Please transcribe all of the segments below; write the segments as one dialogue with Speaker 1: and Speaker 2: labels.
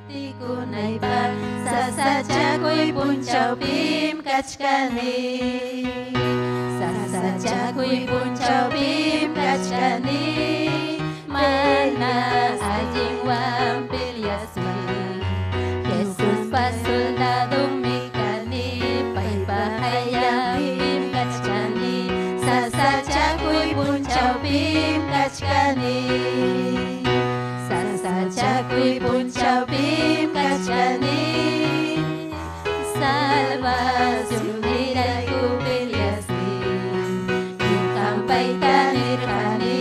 Speaker 1: tikunaypa sasachakuy punchawpim kachkani sasachakuy punchawpim kachkani mana allinwan peleasmi Jesus pa soldadumi kani paypa hayampim kachkani sasachakuy punchawpim kachkani sasachakuy punchawpim kachkani salvación nirayku peleasmi yukampay tanirkani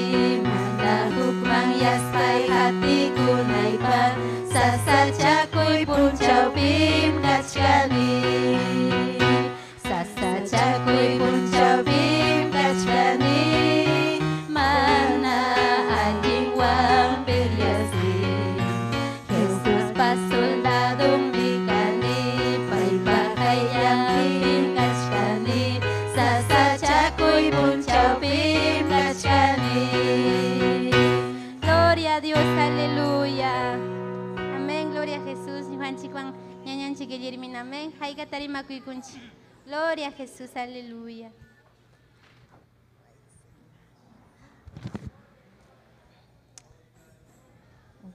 Speaker 1: mana hukman yaspay hatikunaypa sasachakuy punchawpim kachkani sasachakuy punchawpim kachkani mana allinwan peleasmi Jesus pa soldadong mikani paypa hayampim kachkani sasachakuy punchawpim kachkani. Gloria a Dios, aleluya. Amén, gloria a Jesús. Juanchikwan ñañanchi Guillermin, amén. Haykatari makuykunchi. Gloria a Jesús, aleluya.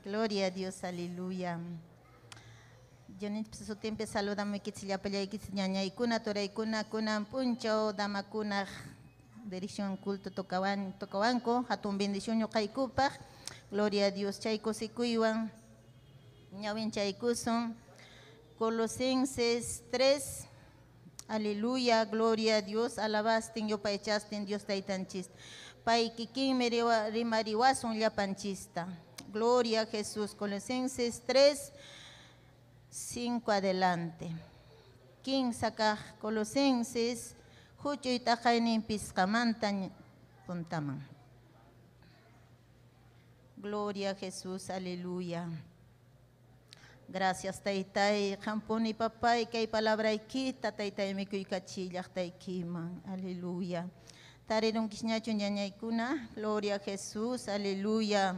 Speaker 2: Gloria a Dios, aleluya. Yo ni su tiempo saludamos que se llama ya que se llama ikuna toraikuna kuna puncho damakuna dirección culto tocabanco hatun bendición yo kaikupa. Gloria a Dios, chaiko sikuiwan ñawin chaikuson. Colosenses 3. Aleluya, gloria a Dios, alabastin yo paichastin Dios taitanchis. Pai kikin rimariwasun yapanchista. Gloria a Jesús. Colosenses 3, 5 adelante. King saca Colosenses, jucho itakainin piscamantan puntaman. Gloria a Jesús, aleluya. Gracias, Taitai. Jamponi papay, que hay palabra ikita, Taitai mikuy kachillak taikiman. Aleluya. Tarirun kisñacho ñañaykuna. Gloria a Jesús, aleluya.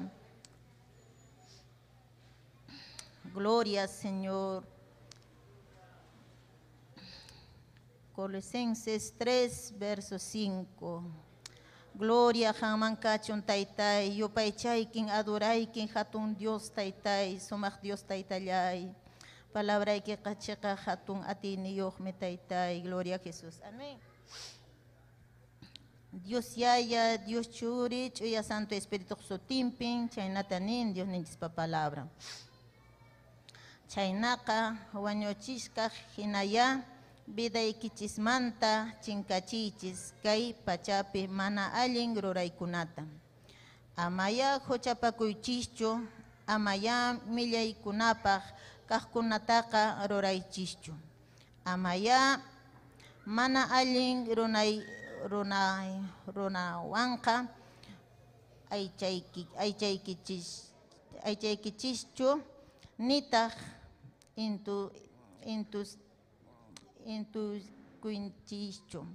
Speaker 2: Gloria, Señor. Colosenses 3, verso 5. Gloria, Haman Kachon Taitai, yo paichay, quien adorai, quien hatun Dios Taitai, somach Dios Taitayay. Palabra que kacheca hatun atini yo me Taitai. Gloria a Jesús. Amén. Dios Yaya, Dios Churich, Oya Santo Espíritu Sotimpin, Chaynatanin, Dios Nintispa palabra. Chaynaka, Huañochishka, Hinaya, vida ikichismanta, chinkachichis, kay pachapi mana allin ruraykunata. Amaya hochapakuychischu, amaya millaykunapaq kaqkunataqa ruraychischu. Amaya mana allin runawanqa aychaykichischu, nitaq intus kuinchichu.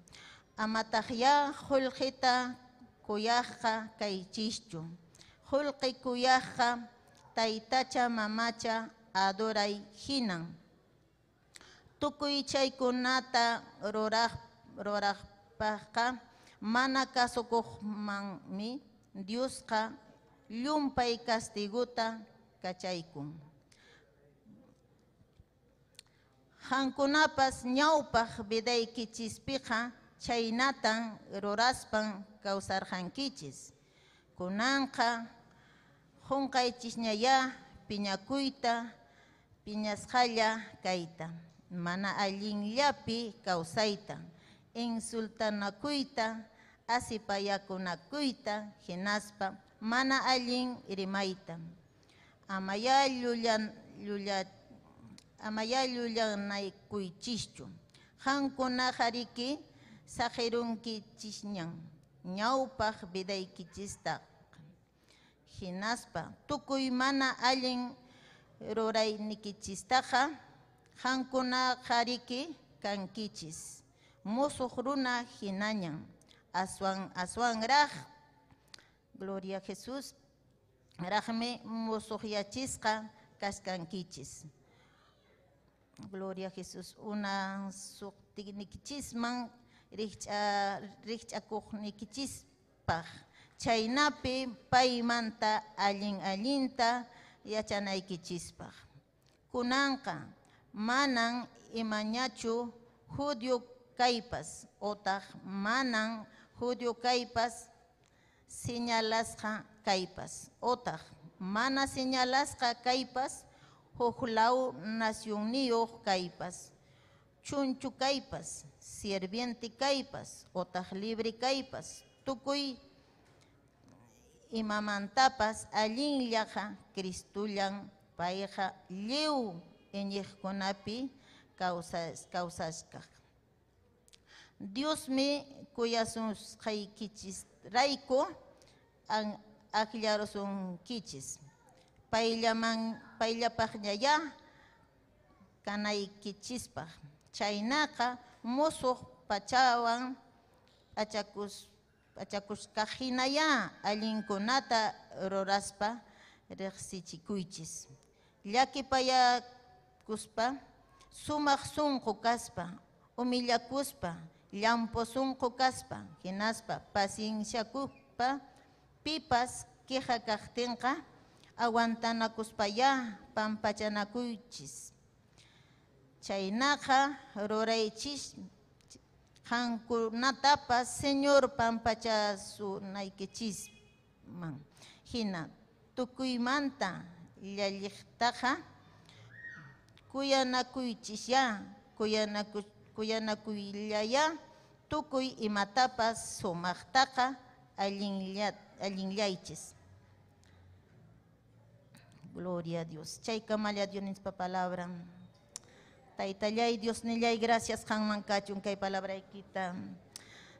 Speaker 2: Amatahya hulqita kuyaqqa kaychichu. Hulqi kuyaqqa taytacha mamacha adoray hinan. Tukuy chaykunata ruraqpaqa mana kasukuqmanmi Diosqa llumpay castiguta kachaykun. Hankunapas ñawpaq vidaykichispiqa chaynatan ruraspan kawsarqankichis. Kunanqa hunkaychisñaya piñakuyta, piñasqalla kayta, mana allinllapi kawsayta, insultanakuyta, asipayakunakuyta, hinaspa mana allin rimayta. Amaya llullanaykuychischu. Hankuna hariki saqirunkichisñan, ñawpaq vidaykichistaq. Hinaspa tukuy mana allin ruraynikichistaqa hankuna hariki kankichis. Musuq runa hinañan, aswanraq, gloria a Jesús, raqmi musuqyachisqa kaskankichis. Gloria a Jesús. Una suqtiniquichisman richakuqniquichispaj. Chaynapi paymanta allinta yachanaykichispaj. Kunanqa manan imañachu judío kaypas otaq manan judío kaypas señalasqa kaypas otaq mana señalasqa kaypas huklau nacionniyuq kaypas chunchu kaypas sirviente kaypas otaq libre kaypas tukuy imamantapas allinllaqa Cristullan payqa lliw iñiqkunapi kawsashqa. Diosmi kuyasusqaykichis aclarusunkichis. Payllapaqñaya kanaykichispaq. Chaynaqa musuq pachawan achakushqajinaya allinkunata ruraspa riqsichikuychis. Llakipayakuspa sumaq sunqu kaspa, humillakuspa, llampu sunqu kaspa, hinaspa pacienciakuspa, pipas queja kaqtinqa, aguantanakuspaya pampachanakuychis. Chaynaqa ruraychis qankunatapas Señor pampachasunaykichisman. Hina tukuymanta llalliqtaqa kuyanakuychisya, kuyanakuyllaya, tukuy imatapas sumaqtaqa allinllaychis. Gloria a Dios. Chaykamalla Dios nispa palabra. Taytallay Dios nillay gracias qanman kachun kay palabra ikita.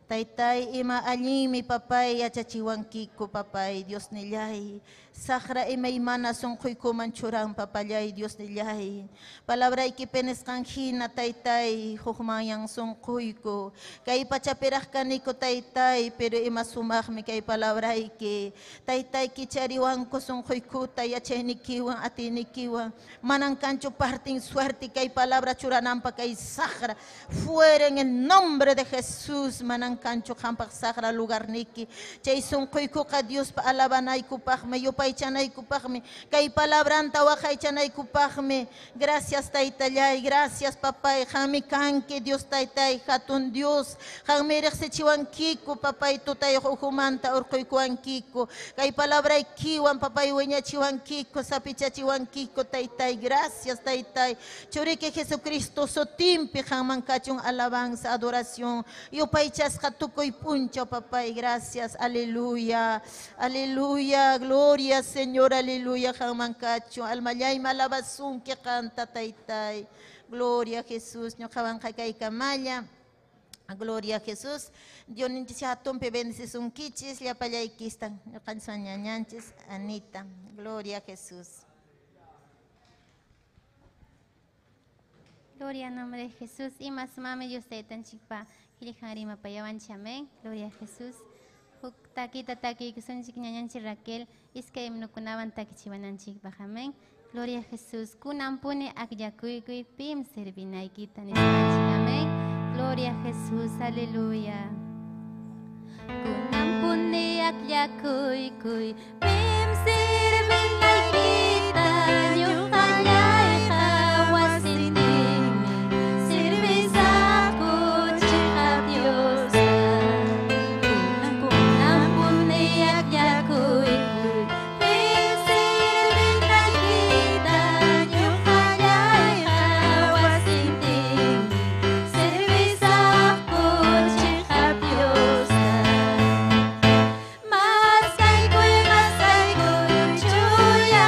Speaker 2: Taytay ima allimi papay achachiwankiku papay Dios nillay. Sahra imaymana sunquykuman churan papallay Dios nillay. Palabra ikipenes kanjina taytay hukmayan sunquyku. Kay pachapiraq kaniku taytay pero ima sumaqmi kay palabra iki. Taytay kichariwanku sunquykuta yachaynikiwan atinikiwan. Manan kanchu partin suerte kay palabra churanampa kay sahra. Fuera en el nombre de Jesús manan kanchu hampak sahra lugar niki. Chay sunquykuqa Dios pa alabanaykupaqmi yupaychanaykupaqmi kay palabranta waqaychanaykupaqmi. Gracias taytallay, gracias papay. Qanmi kanki Dios taytay hatun Dios. Qanmi riqsichiwankiku papay tutay uhumanta urquykuwankiku. Kay palabraykiwan papay wiñachiwankiku sapichachiwankiku taytay. Gracias taytay. Churiki Jesucristo sutimpi qanman kachun alabanza, adoración. Yupaychasqa tukuy puncho papay. Gracias, aleluya, aleluya, gloria Señor, aleluya, Jamancacho, almayay malabasun que canta taytay. Gloria a Jesús, no jabanca kamaya. Gloria a Jesús. Dios ninticia tumpe bendices un kichis, ya payay kistan, no cansan ñanches, Anita. Gloria a Jesús.
Speaker 1: Gloria al nombre de Jesús. Y más mame Dios te tan chipa. Kilijarima payawan chamén. Gloria a Jesús. Taki tataki kusanchik ñañanchik Raquel iskay mnukunawan takichiwananchik bajamen. Gloria a Jesús. Kunampuni akyakuykuy pim servinaykita nispanchik. Amén. Gloria a Jesús. Aleluya. Kunampuni akyakuykuy pim servinaykita ñuqallayqa wasitimi sirvisaqku chiqap Dios. Mas kay kuy chuya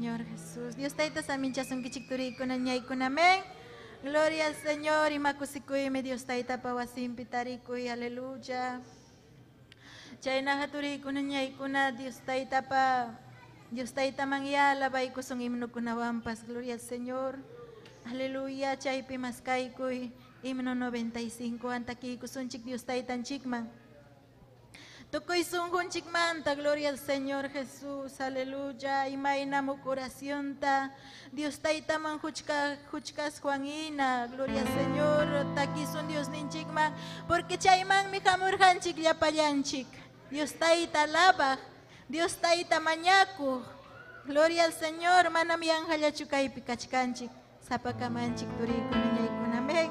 Speaker 3: Señor Jesús. Dios taita sa amin chasong kichikturiko na niya ikunamen. Gloria al Señor y makusikuy me Dios taita pawasim pitarikuy. Aleluya. Chay na haturiko na niya ikuna Dios taita pa. Dios taita mangyala ba ikusong imno kunawampas. Gloria al Señor. Aleluya. Chay pimaskay kuy imno 95 antaki kusunchik Dios taitan chikman. Tukoy sungun chikmanta, gloria al Señor Jesús, aleluya. Imayna mo corazón ta, Dios taita man huchkas Juanina, gloria al Señor. Takisun Dios nin chikman, porque chayman mi hamurhanchik llapayanchik. Dios taita lava, Dios taita mañaku, gloria al Señor. Manami anjala chukay pikachkanchik, sapakamanchik turiko niñaykunamen.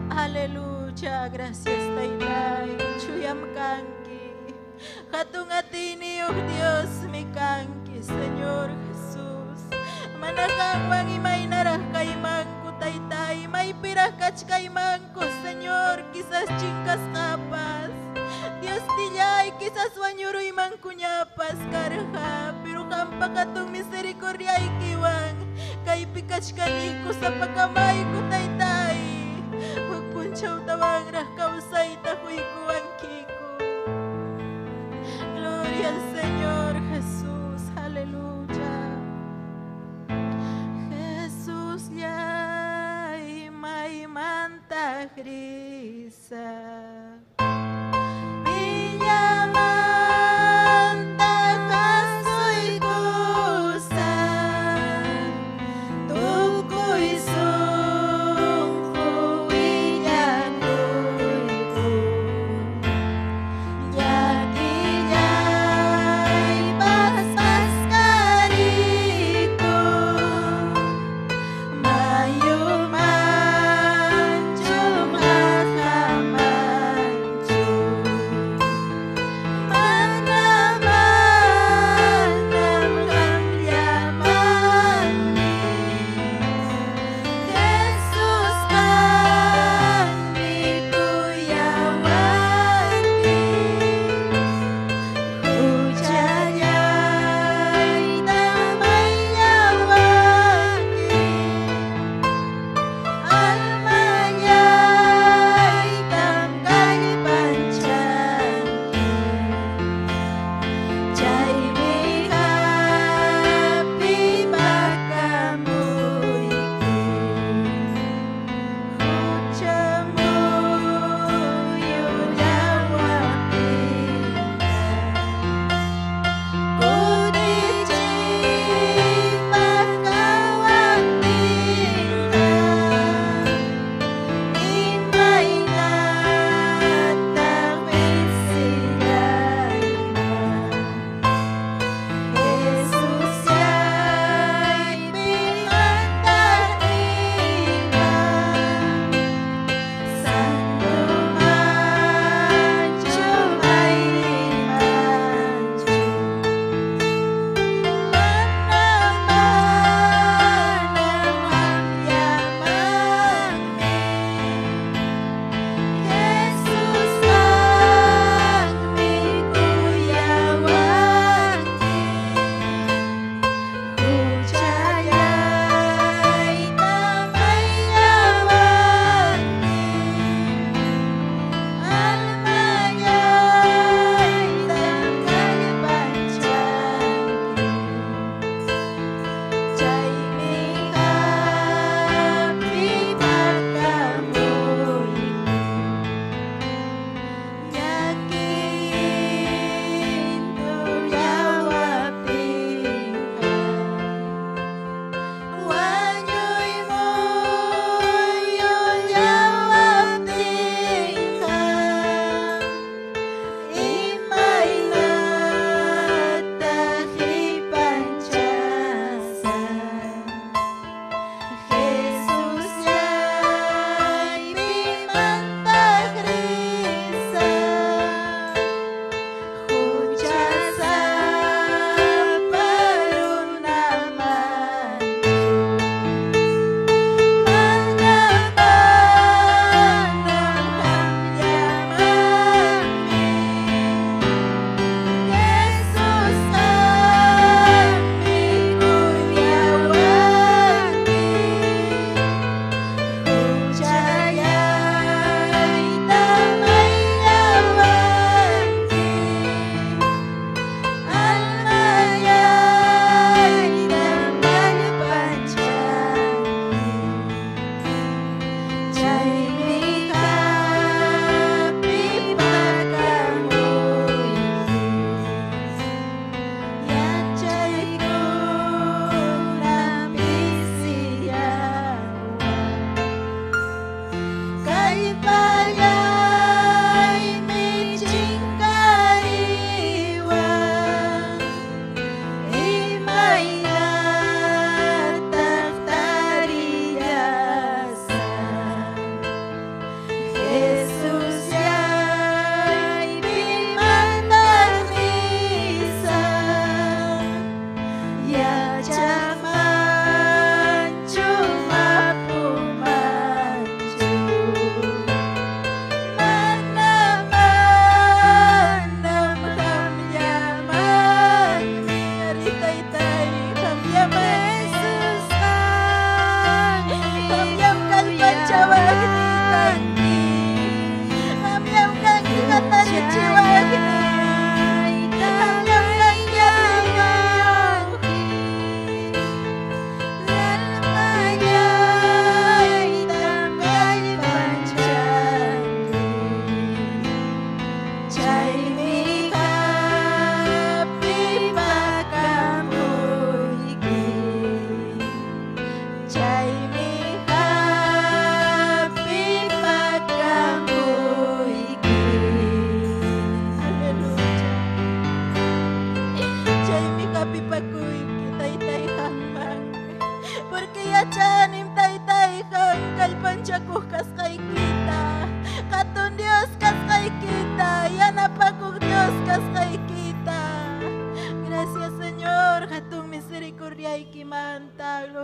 Speaker 3: Aleluya. Gracias taitay, chuyam kanki, hatung atini oh Dios mi kanki, Señor Jesús. Manakang mangimay narah kaimangko taitay, may pirah kach kaimangko, Señor, quizás chingkas kapas. Dios tiyay, quizás wanyuroy mangkunyapas karha, pero kampakatong misericordia ikiwang, kay pikach kaniko sa pagkamay ko taitay. Magpunchaw tawang rah kausay tahuy ko ang kiko. Gloria al Señor Jesús, aleluya. Jesús ya may manta grisa.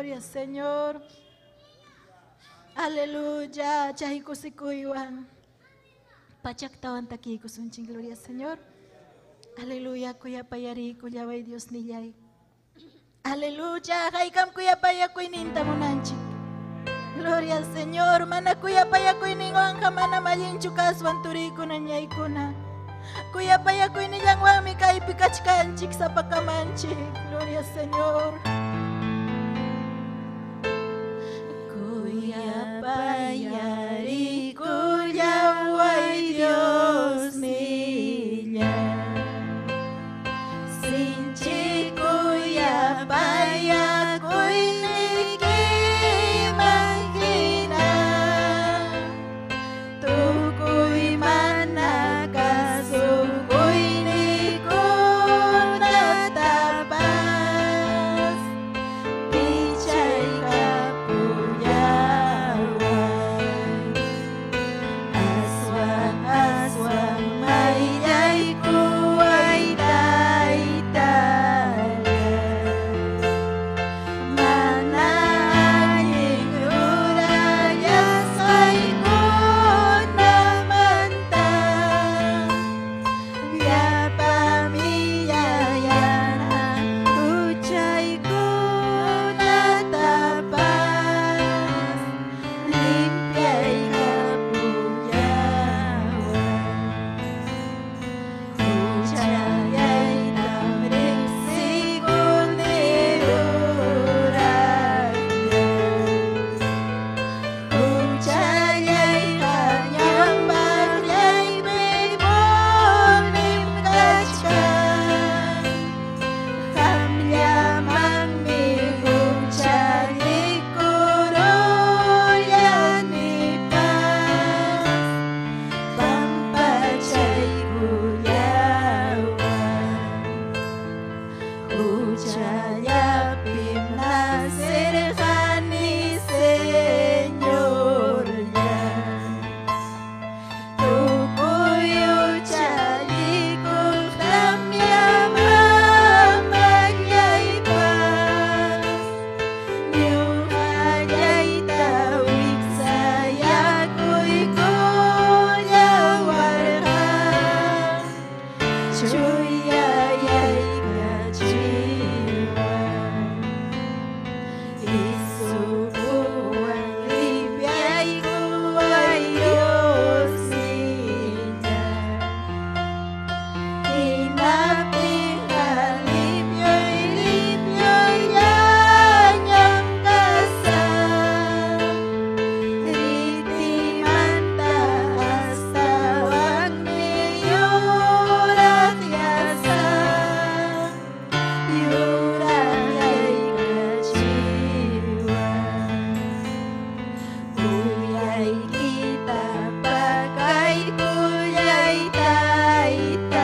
Speaker 3: Gloria al Señor. Aleluya. Chahikusikuiwan. Pachaktawan takikusunching. Gloria al Señor. Aleluya. Kuyapayari kuyaway Dios niyay. Aleluya. Haykam kuyapaya kuininta munanchik. Gloria al Señor. Mana kuyapaya kuininwan mana mayinchu kaswan turikuna ñaykuna. Kuyapaya kuinillanwan mi kaypi kachkanchik sapakamanchik. Gloria al Señor. Kuyapayari kuyaway Dios niya. Sinchi kuyapaya kuinikimagina. Tukuy mana kasukuy ni kunatabas. Pichay kapuyaway. Aswang mayay kuway daytala. Manaying rurayas ay kunamanta. Yapamiyayana kuchay kunatabas. Limpiay kapuyaway. Kuchayay tamring sikuniruragya. Kuchayay kanyang bagyay bibunim kachkan. Kamyamang mi kuchayi kuruyan ipas. Pampachay kuyaway. Kuchayapim nasirhani Señor yan. Tukuyo chayi kuklam yamamanyay pas. Nyuhayay tawik sayakuy kunyawarhan. Chuyayay kachiwan. Isubuan libyay kuway Diyos niya. Hinaping halipyoy yanyang kasal. Ritimanda astawang niyurat yasan. Yurayay kachiwan. Kuyay kita pakay kuyay taytanya.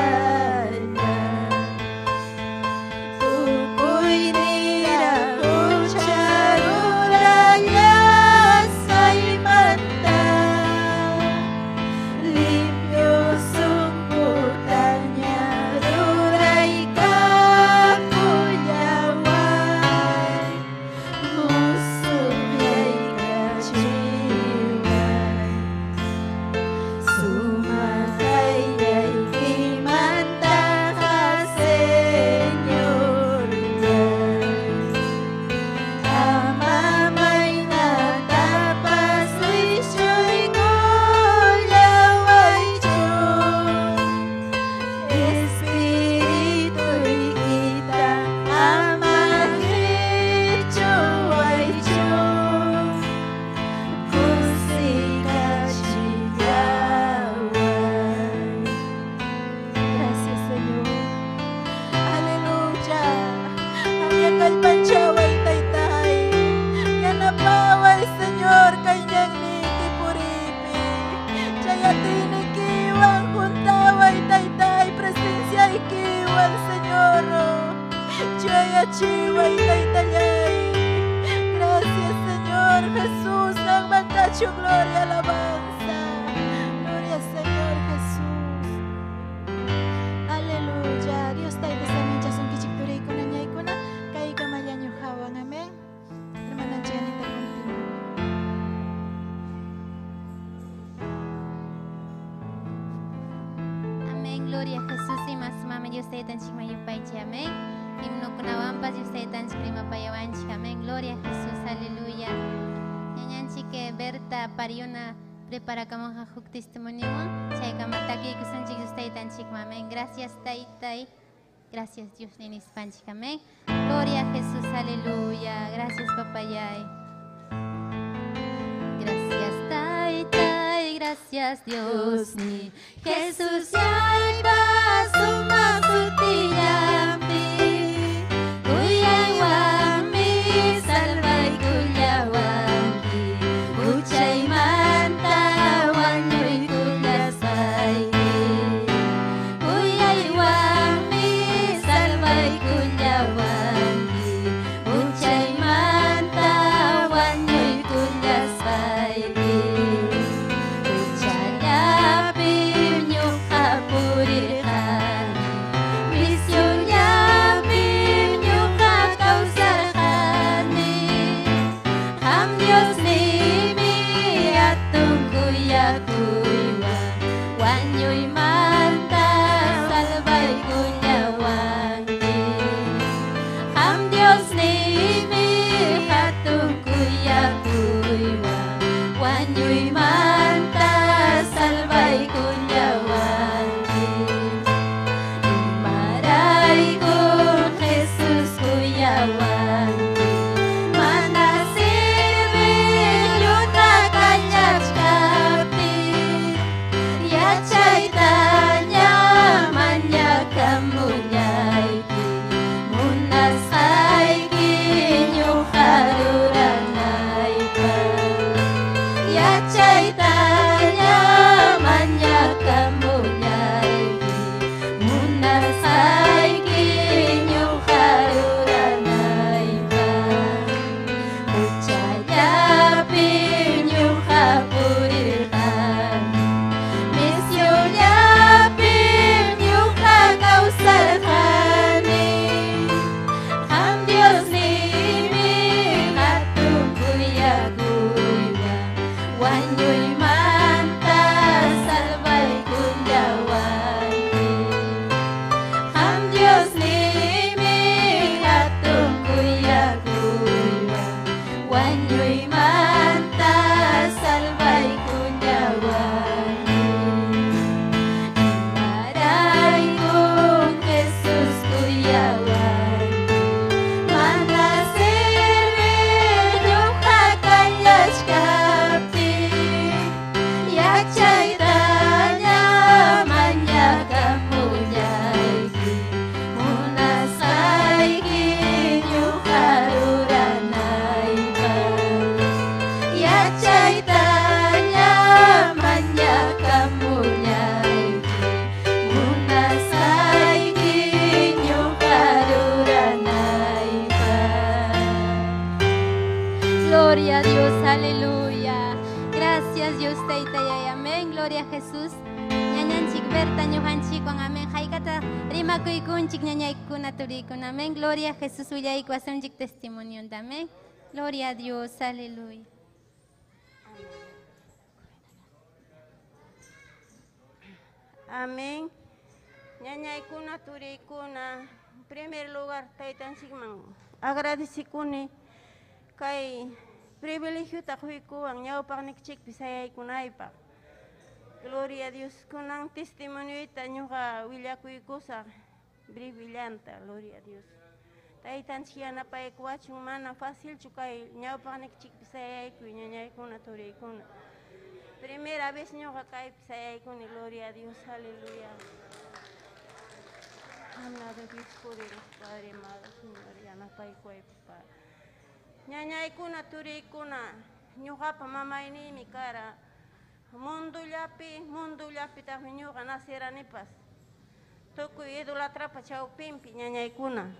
Speaker 3: Tukuy nira kucharurayas ay mata. Limpyo sungkutanya ruray kapuyaway. Musubyay kachiwan. Sumakayay kimanta ka Señor yan. Amamay natapas wisyo'y kuyaway Diyos. Espiritu'y kita amahityo ay Diyos. Kusikachiyaway. Gracias, Señor. Aleluya. Ang kalpansyaway taytay. Yanapaway, Señor, kanyang niti puripi. Chayatini kiwang kuntaway taytay. Presensya ikiwan, Señor. Chayachiway taytayay. Gracias, Señor Jesús. Nang magkachyo gloria alabanza. Gloria, Señor Jesús. Aleluya. Dios tayo sa mincha sung kichik turay ko na nyay ko na. Kay kamayan yung hawang. Amen.
Speaker 1: amén. Gloria a Jesús y más mame Dios te tan chikma yupaichi, amén. Himno kunawampas Dios te tan chikma payawanchi, amén. Gloria a Jesús, aleluya. Ñañanchi que Berta pariuna prepara como juk testimonio, chay kamataki kusanchi Dios te tan chikma, amén. Gracias taitai. Gracias Dios nenis panchik, amén. Gloria a Jesús, aleluya. Gracias papayay. Gracias taitai, gracias Dios ni Jesús yaiba suma sutiyampi kuyaiwami salvai kuyawanki uchay manta wanyuy kuyasaiki kuyaiwami salvai kuyawanki uchay manta wanyuy kuyasaiki Gloria a Dios, aleluya. Gracias Dios taitayay, amén. Gloria a Jesús. Ñañanchik Berta ñujanchik con amén. Haykata rimakuykunchik ñañaykuna turikuna, amén. Gloria a Jesús willayku asunchik testimonio, amén. Gloria a Dios, aleluya.
Speaker 4: Amén. Ñañaykuna turiykuna, en primer lugar taytanchikman agradecikuni kay privilegiota quykuwan ñawpaqnikchikpi sayaykunaypaq. Gloria a Dios, kunan testimonioita ñuqa willakuykusaq brillanta, gloria a Dios. Taytanchik yanapaykuwachun mana facilchu kay ñawpaqnikchikpi sayaykuy ñañaykuna turiykuna. Primera vez ñuqa kaypi sayaykuni, gloria a Dios, aleluya. Amado Dios poderoso, Padre amado, Señor, yanapaykuwaypa. Ñañaykuna turiykuna ñuqapa mamaynimi kara mundullapitaqmi ñuqa naceranipas tukuy idolatrapa chawpinpi ñañaykuna.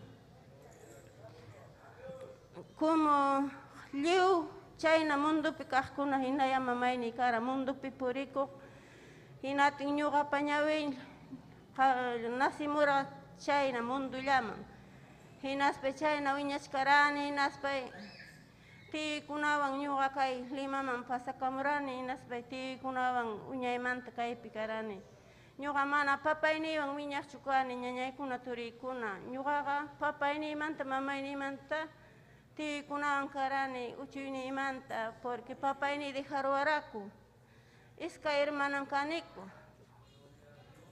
Speaker 4: Como lliw chayna mundupi kaqkuna hinalla mamayni kara mundupi purikuq hinatin ñuqapa ñawin nasimura chayna mundullaman. Hinaspa chayna wiñachkarani, hinaspa tiyuykunawan ñuqa kay Limaman pasakamurani, hinaspa tiyuykunawan uñaymanta kaypi karani. Ñuqa mana papayniwan wiñaqchu kani ñañaykuna turiykuna. Ñuqaqa papaynimanta mamaynimanta tiyuykunawan karani uchuynimanta porque papayni dejarwaraku. Iskay hermanan kaniku.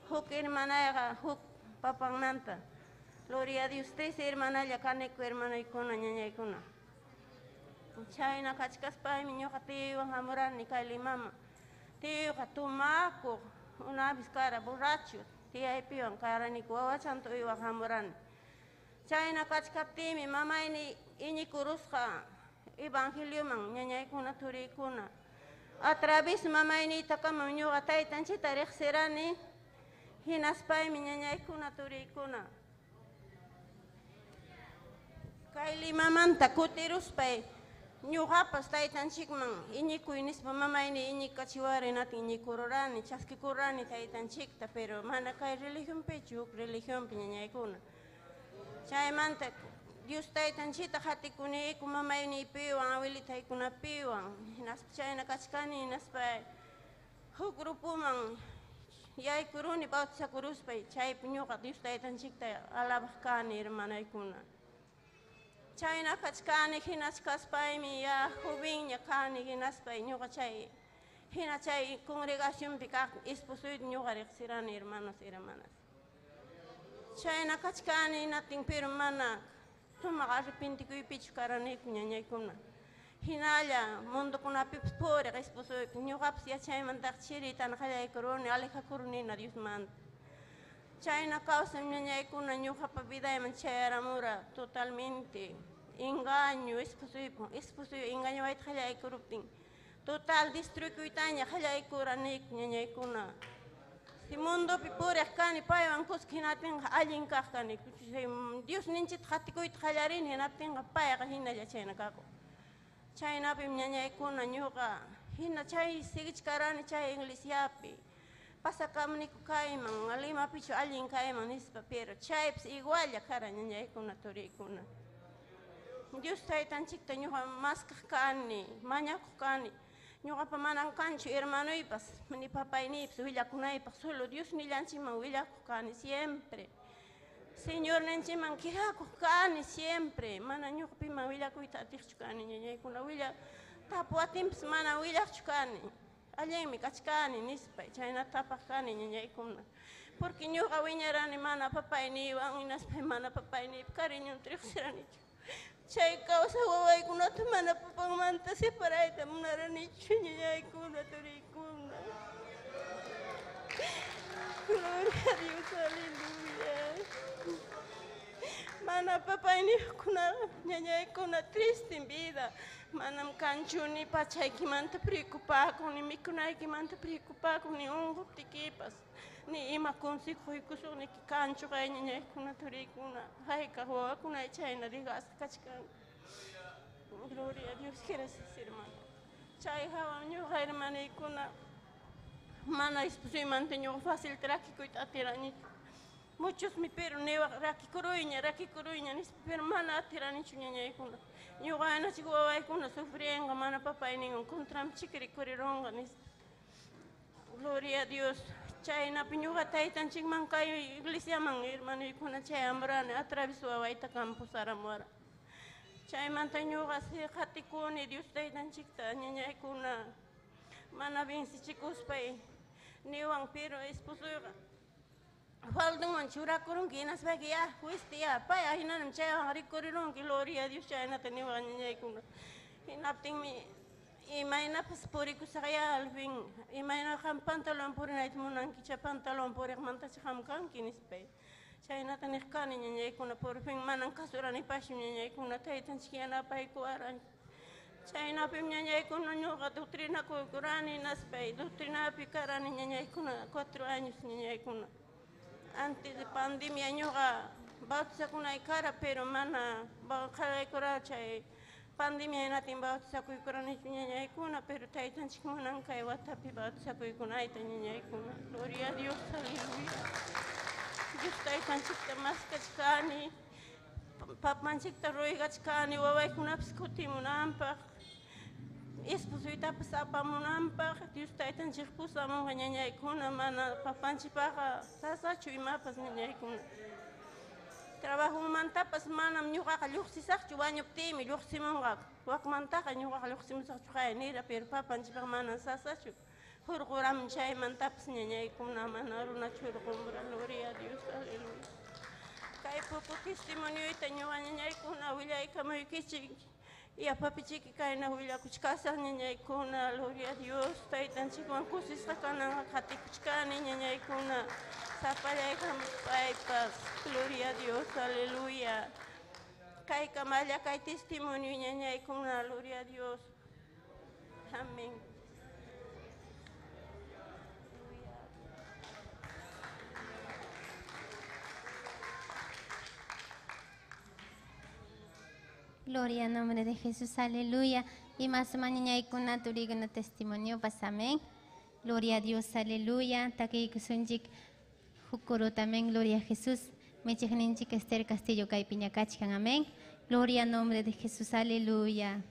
Speaker 4: Huk hermanayqa huk papannanta. Gloria a Dios, tres hermanalla kaniku hermanaykuna ñañaykuna. Chayna kachkaspaymi ñuqa tiyuywan hamurani kay Limama. Tiyuyqa tumakuq. Una vez cara borracho, tía y pion, cara ni cuava chanto iba hamurani. Chayna kachkaptimi mamayni ini kurusqa evangelio man ñañaykuna turiykuna. A través mamayni takama ñuqa taytanchita riqsirani hinaspaymi ñañaykuna turiykuna. Kay Limamanta kutiruspay ñuqapas taytanchikman iñikuy nispa mamayni iñikachiwarinatin iñikururani, chaskikurani taytanchikta, pero mana kay religionpichu huk religionpi ñañaykuna. Chaymanta Dios taytanchita hatikuniku mamaynipiwan, awilitaykunapiwan, hinaspa chayna kachkani hinaspa huk grupuman yaykuruni bautizakuruspay, chaypi ñuqa Dios taytanchikta alabaq kani hermanaykuna. Chayna kachkani hinaskaspaymi ya jovenña kani hinaspay ñuqa chay hina chay congregacionpi kaq esposoyta ñuqa riqsirani hermanos y hermanas. Chayna kachkani hinatin pero mana sumaq arrepintikuypichu karaniku ñañaykuna. Hinalla mundukunapipas puriq esposoypi ñuqapas yachaymantaqa chiritana qallaykuruni alejakurunina Diosmanta. Chayna causa ñañaykuna ñuqapa vidayman chayaramura totalmente engaño esposo engañawayta qallaykuruptin total destruykuytaña qallaykuraniku ñañaykuna. Si mundopi puriq kani paywan kuski hinatinqa allin kaq kaniku. Dios ninchita qatikuyta qallarini hinaptinqa payqa hinalla chayna kaku. Chaynapim ñañaykuna ñuqa hina chay sigichkarani chay iglesiapi. Pasakamniku kayman, Limapichu allin kayman nispa, pero chaypis igualla kara ñañaykuna turiykuna. Dios taytanchikta ñuqa maskaq kani, mañakuq kani. Ñuqapa manan kanchu hermanuypas, ni papayniypas willakunaypaq, solo Dios nillanchikman willakuq kani siempre. Señor ninchikman quejakuq kani siempre. Mana ñuqa piman willakuyta atiqchu kani ñañaykuna, tapu atinpas mana willaqchu kani. Allenmi kachkani nispay, chayna tapaq kani ñañaykuna. Porque ñuqa wiñarani mana papayniwan, hinaspay mana papayniypi cariñunta riqsiranichu. Chay causa wawaykunata mana papanmanta separayta munaranichu ñañaykuna turiykuna. Gloria a Dios, aleluya. Mana papayniyukkuna ñañaykuna triste en vida. Manam kanchu ni pachaykimanta preocupakun, ni mikunaykimanta preocupakun, ni unquptikipas, ni ima consejuykusuqniki kanchu kay ñañaykuna turiykuna, haykaq wawakunay chayna riqasqa kachkan. Gloria a Dios, gracias hermano. Chay hawan ñuqa hermanaykuna mana esposoymanta ñuqa fácil rakikuyta atiranichu. Muchos mi pero newaq rakikuruyña nispa, pero mana atiranichu ñañaykuna. Ñuqa anachik wawaykuna sufrienqa mana papayninwan contrami chikrikurunqa nispa. Gloria a Dios. Chaynapi ñuqa taytanchikman kay iglesiaman hermanaykuna chay amurani a través wawayta campusaramuara. Chaymanta ñuqa qatikuni Dios taytanchikta ñañaykuna mana vencichikuspay niwan pero esposoyqa faldanwan churakurunki hinaspayki ya fuiste ya pay hinanam chaywan rikururunki gloria a Dios chaynata niwan ñañaykuna. Hinaptinmi imaynapas purikusaq ya al fin imayna qam pantalon purinayta munanki chay pantalon puriqmantacha qam kanki nispay. Chaynata niqkani ñañaykuna por fin manan kasuranipachu ñañaykuna taytanchik yanapaykuwaran. Chaynapim ñañaykuna ñuqa doctrinakuykurani naspay doctrinapi karani ñañaykuna 4 años ñañaykuna. Antes de pandemia ñuqa bautizakunay kara pero mana qalaykura chay pandemia hinatin bautizakuykuranichu ñañaykuna pero taytanchik munan kay watapi bautizakuykunayta ñañaykuna. Gloria a Dios, aleluya. Dios taytanchikta maskachkani, papanchikta ruygachkani wawaykunapis kutimunanpaq. esposo itapas apamunanpaq Dios taytanchik pusamunqa ñañaykuna mana papanchikpaqa sasachu imapas ñañaykuna. Trabajumantapas manam ñuqaqa lluqsisaqchu wañuptimi lluqsimunqa wakmantaqa ñuqaqa lluqsimusaqchu qaynira pero papanchikpaqa mana sasachu. Hurquraman chaymantapas ñañaykuna mana runachu hurqunra, gloria a Dios, aleluya. Kay pupu testimonioyta ñuqa ñañaykuna willaykamuykichik. Y a papichiki kayna willakuchkasaq ñañaykuna, gloria a Dios, taytanchikwan kusisqa kananqa qhatikuchkani ñañaykuna, sapallaykaman paypas, gloria a Dios, aleluya. Kay kamalla kay testimonio ñañaykuna, gloria a Dios, amén.
Speaker 1: Gloria al nombre de Jesús, aleluya. Y más mañana y con naturigno testimonio, pas amén. Gloria a Dios, aleluya. Taki kusunjik hukuro también, gloria a Jesús. Mechikninchik Esther Castillo Caipiña Kachkan, amén. Gloria al nombre de Jesús, aleluya.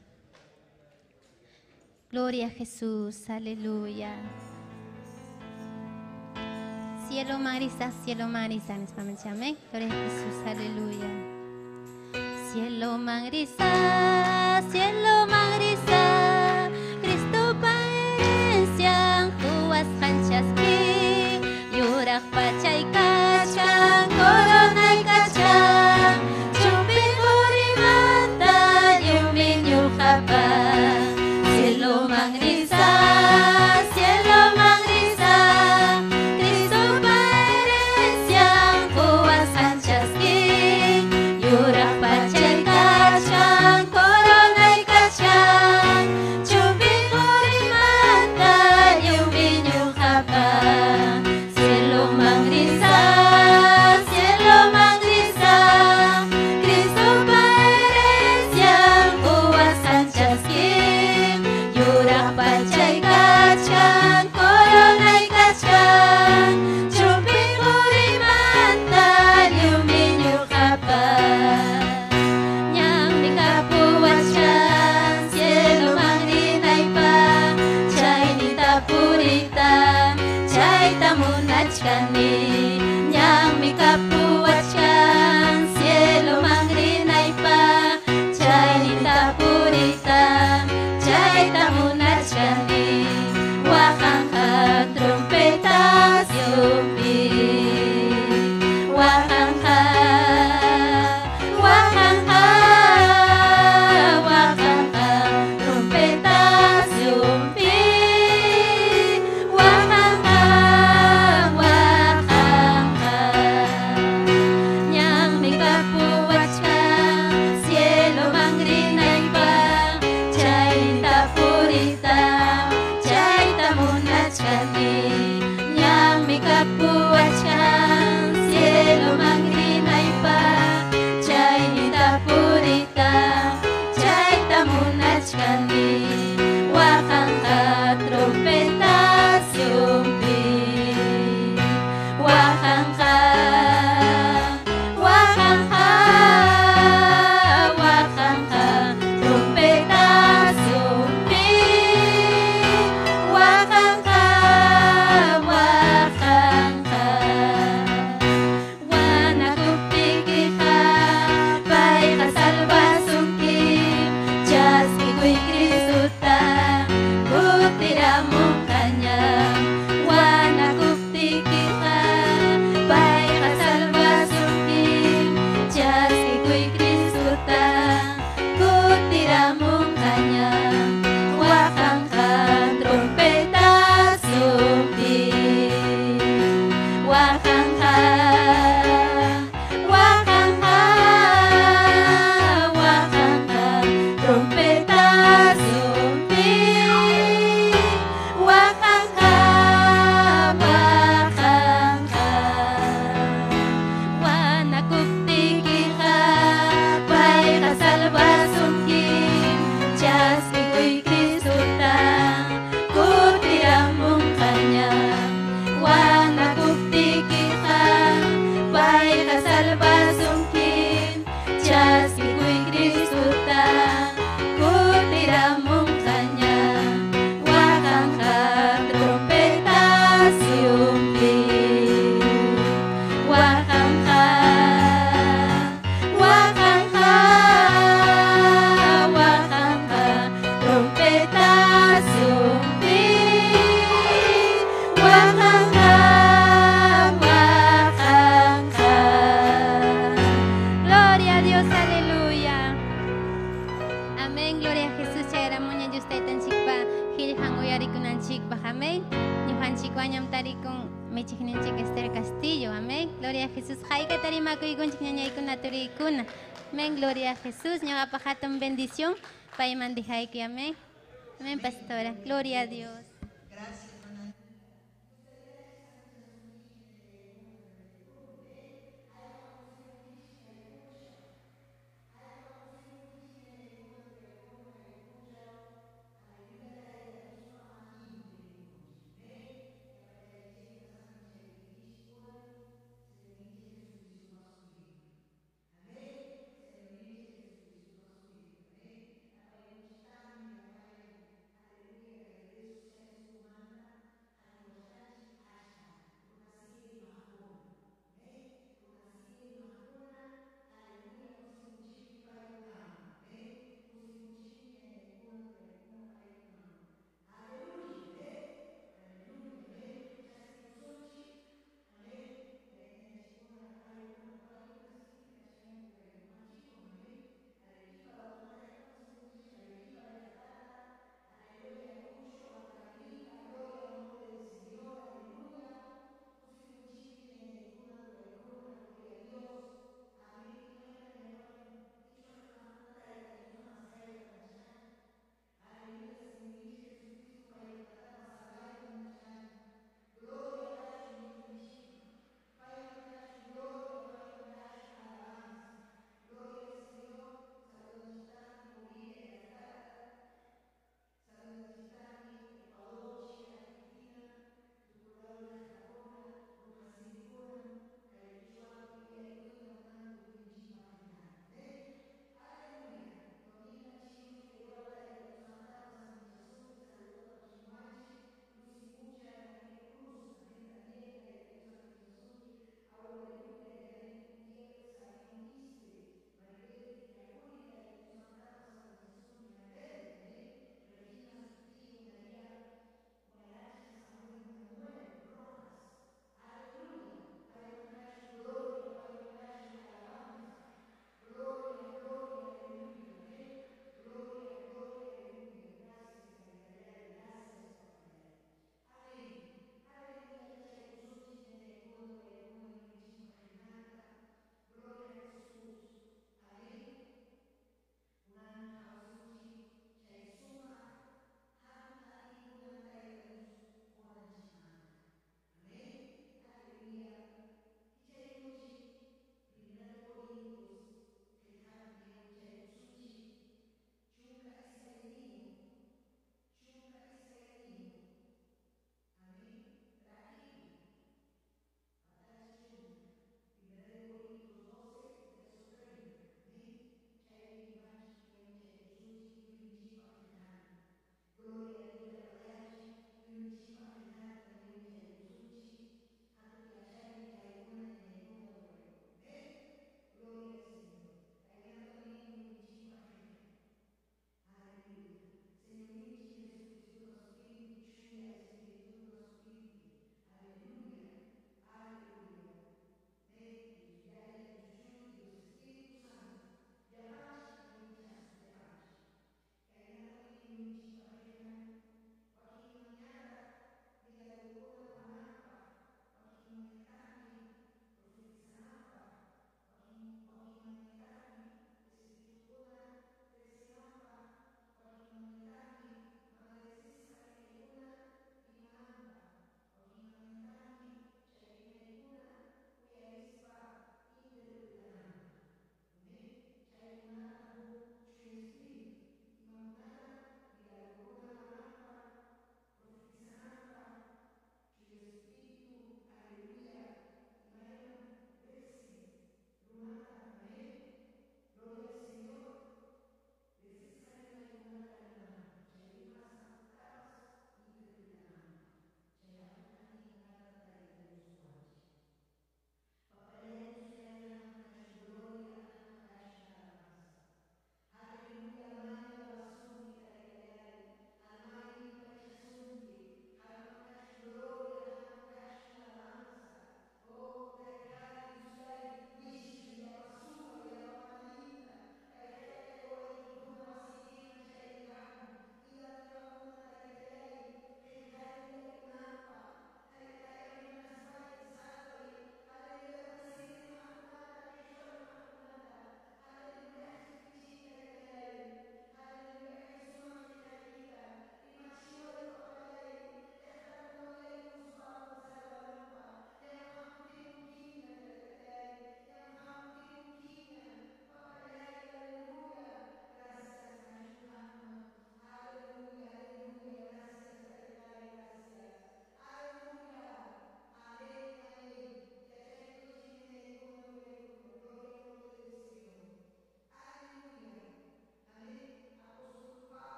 Speaker 1: Gloria a Jesús, aleluya. Cielo marisa, amén. Gloria a Jesús, aleluya. Cielo mangrisa, Cristo paerencian, kuas kanchaski, yurak pachay kachan, koronay kachan, chupin hurimata, yumin yukapa. Cielo mangrisa, Cristo paerencian, kuas kanchaski, yurak pachay Nyang mikapuachkan cielo mangrinay pa chay nita purita chay tamunachkani wakang ka trompetas yupi wakang ka trompetas yupi wakang ka Jesús. Jaika tarima kuigunchik ñañaykuna turikuna. Amén, gloria a Jesús. Ñoqapa hatun bendición. Payman dijayku, amén. Amén, pastora. Gloria a Dios.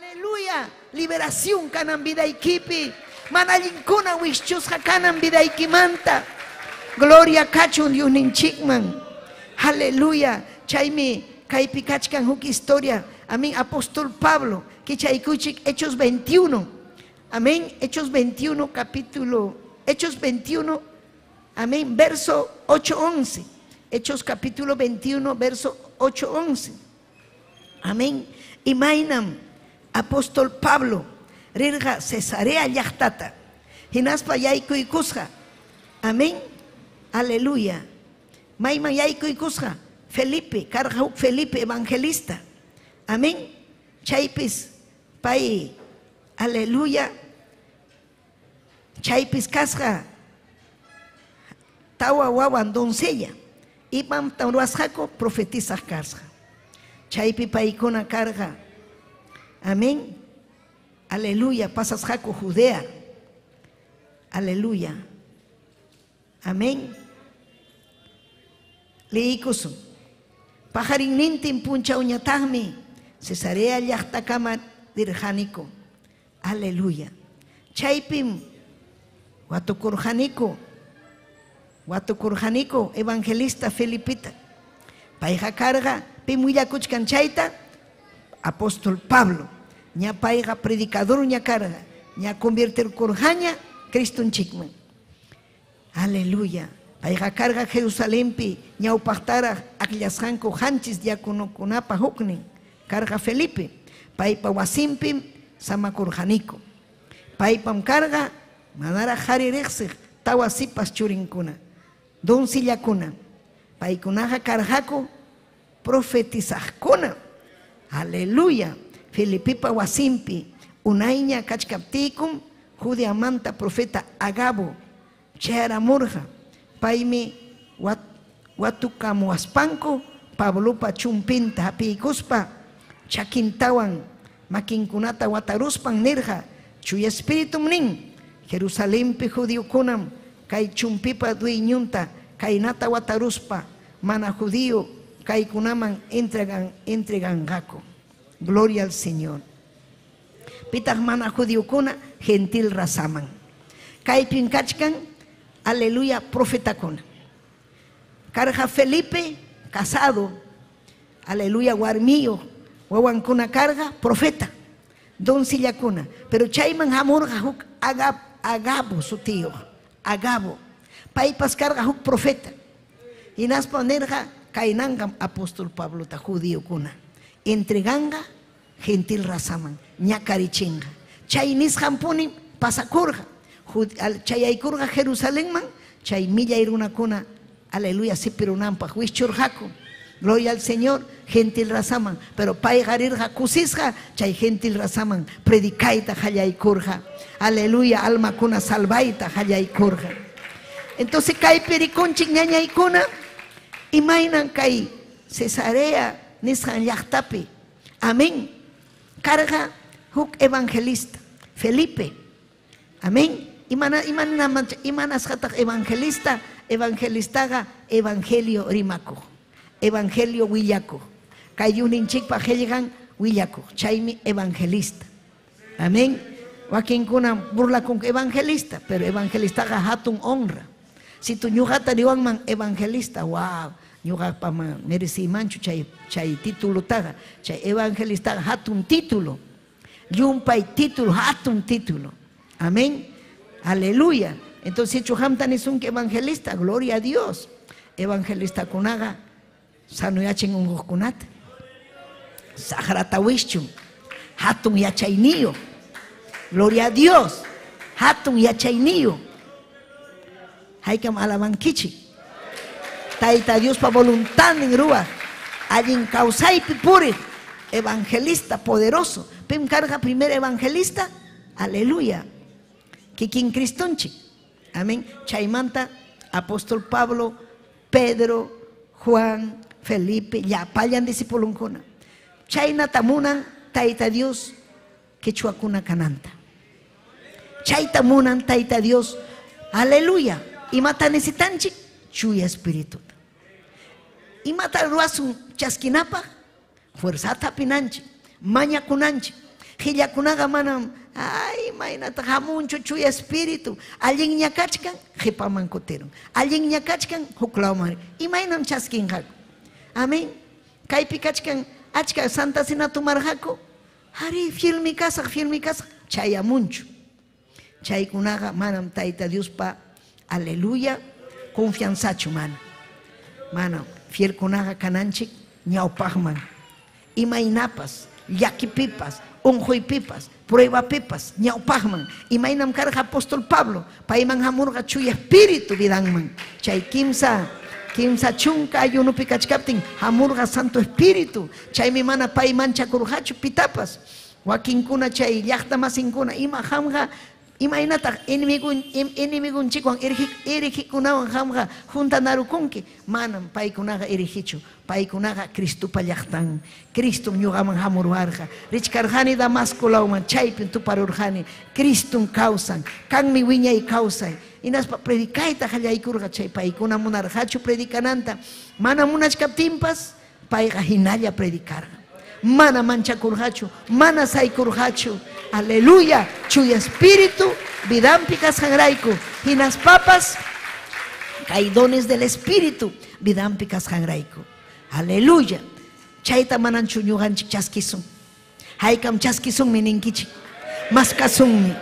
Speaker 5: Aleluya. Liberación kanan vidaykipi. Manallinkuna wishchusqa kanan vidaykimanta. Gloria kachun Dios ninchikman. Aleluya. Chaymi kaypi kachkan huk historia. Amén. Apóstol Pablo. Que chaykuchik Hechos 21. Amén. Hechos 21 capítulo. Hechos 21. Amén. Verso 8-11. Hechos capítulo 21 verso 8-11. Amén. Imainam apóstol Pablo rirga Cesarea llaqtata hinaspa yaykuykusqa. Amén. Aleluya. Mayman yaykuykusqa Felipe, karqa huk Felipe evangelista. Amén. Chaypis pay aleluya. Chaypis kasqa tawa wawan doncella. Ipan tawruasqaku profetizaq kasqa. Chaypi paykuna karqa. Amén. Aleluya. Pasasqaku Judea. Aleluya. Amén. Leikusun. Pajarinnintin punchawñataqmi Cesarea llaqtakama dirqaniku. Aleluya. Chaypim watukurqaniku evangelista Felipita. Payqa karqa pim willakuchkan chayta apóstol Pablo. Ña payqa predicador ña karqa. Ña convertirkurqaña Cristunchikman. Aleluya. Payqa karqa Jerusalempi ñawpaqtaraq akillasqanku hanchis diaconokunapa huknin. Karqa Felipe. Paypa wasinpim samakurqaniku. Paypam karqa manara jaririqsiq tawa sipas churinkuna. Doncellakuna. Paykunaqa karqaku profetizaqkuna. Aleluya. Felipipa wasinpi unayña kachkaptiykum Judeamanta profeta Agabo chayaramurqa. Paymi watukamuaspanku Pablopa chumpinta hapiykuspa chakintawan makinkunata wataruspan nirqa chuya espiritum nin Jerusalempi judiokunam kay chumpipa dueñunta kaynata wataruspa mana judío kaykunaman entreganqaku. Gloria al Señor. Pitaq mana judíokuna gentil razaman. Kaypin kachkan aleluya profetakuna. Karqa Felipe casado. Aleluya warmiyo wawankuna karqa profeta. Doncellakuna. Pero chayman hamurqa huk Agabo su tío. Agabo. Paypas karqa huk profeta. Hinaspa nirqa kaynanqam apóstol Pablo ta judíokuna. Entreganga gentil razaman. Ñakarichinga. Chay nisqanpunim pasakurqa. Chay aykurqa Jerusalemman. Chay millay runakuna. Aleluya sipirunanpaq wischurqaku. Gloria al Señor, gentil razaman. Pero payqa rirqa kusisqa, chay gentil razaman predicayta qallaykurqa. Aleluya, almakuna salvayta qallaykurqa. Entonces kaypi rikunchik ñañaykuna imaynan kay Cesarea nisqan llaqtapi. Amén. Karqa huk evangelista Felipe. Amén. Imanasqataq evangelista. Evangelistaga evangelio rimakuq. Evangelio willakuq. Kayuninchikpa qillqan willakuq. Chaymi evangelista. Amén. Wakinkuna burlakun evangelista, pero evangelistaga hatun honra. Si tu ñuqata niwanman evangelista, wow, ñuqapa merecimanchu chay titulutaga. Chay evangelistaga hatun título. Yumpay título, hatun título. Amén. Aleluya. Entonces chuhamtan es un evangelista, gloria a Dios. Evangelista kunaga sanuyachin unquqkunata. Sagratawischun. Hatun yachayniyo. Gloria a Dios. Hatun yachayniyo. Haykam alabankichi. Tayta Dios pa voluntad nin ruach. Allin kausaypi puri. Evangelista poderoso. Pim carga primer evangelista. Aleluya. Kikin Cristonchi. Amén. Chaymanta, apóstol Pablo, Pedro, Juan, Felipe, ya payan discipulunkuna. Chayna tamunan, Tayta Dios, quechuacuna cananta. Chaytamunan, Tayta Dios, aleluya. Y mata necesitanchi, chuya espíritu. Y mata ruasun chasquinapa, fuerza tapinanchi, maña kunanchi. Hillakunaga manam, ay, mainata hamunchu chuya espíritu. Alguien ñakachkan, hipaman kutirun. Alguien ñakachkan, huklauman. Y mainam chaskin haku. Amén. Kaipi kachkan, achka Santa Cena tumarhaku. Hari, firme casa, chaya munchu. Chaykunaga manam taita Dios pa, aleluya, confianzachu mana. Manam, fiel kunaga kananchik, ñaupahman. Imainapas, yakipipas, unjuipipas, pruebapipas, ñaupahman. Imainam karga apóstol Pablo, paiman hamurga chuya espíritu vidangman. Chay kimsa chunka ayunupi kachkaptin, hamurga santo espíritu. Chay mi mana paimancha kurhachu pitapas. Wakinkuna chay llaqta masinkuna, ima hamga, imainata enemigun chikwan erigikunawan hamga junta narukunki. Manam paikunaga erigichu. Paikunaga Cristo pallaqtan, Cristo ñuqaman hamurwarqa, richkarqani Damasco lawman, chaypin tuparurqani, Cristo causan, kanmi wiñay causay, inaspa predicayta qallaykurqa chay paykuna munarqachu predicananta, mana munachkaptinpas, payqa hinalla predicarqa, mana manchakurqachu, mana saykurqachu, aleluya, chuya espíritu, vidampi kasqanrayku, hinaspapas, kay dones del espíritu, vidampi kasqanrayku. Aleluya. Chayta manan chuñuganchik chaskisun. Haykam chaskisun mininkichik. Maskasunmi.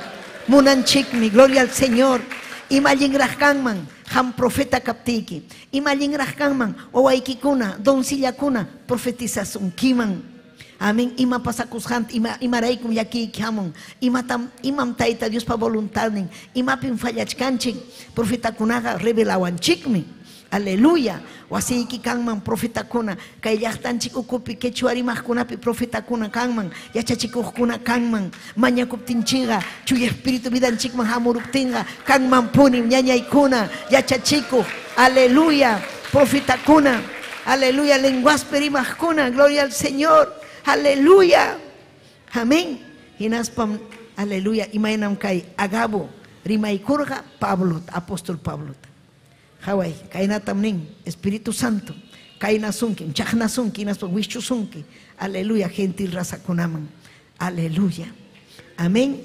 Speaker 5: Munanchikmi. Gloria al Señor. Imallinrajkanman. Ham profeta kaptiki. Imallinrajkanman. Owaykikuna. Doncillakuna. Profetizasun kiman. Amén. Ima pasakushant. Imaraykum yakiykihamun. Imam taita Dios pa voluntadnin. Imapin fallachkanchik. Profeta kunaga revelawanchikmi. Aleluya. Wasiki kanman profeta kuna. Kay llaqtanchik ukupi quechuarimajkunapi profeta kuna kanman. Yachachikuqkuna kanman. Mañakuptinchiqa chuya espíritu vidanchikman hamuruptinqa kanman punim ñañaykuna yachachikuq. Aleluya. Profeta kuna. Aleluya. Lenguaspi rimajkuna. Gloria al Señor. Aleluya. Amén. Hinaspam. Aleluya. Imaynam kay Agabo rimaykurqa Pablo, apóstol Pablo. Hawai, kaina tamnin, Espíritu Santo, kaina sunki, chakna sunki, naspa wischu sunki, aleluya, gentil raza kunaman, aleluya, amén,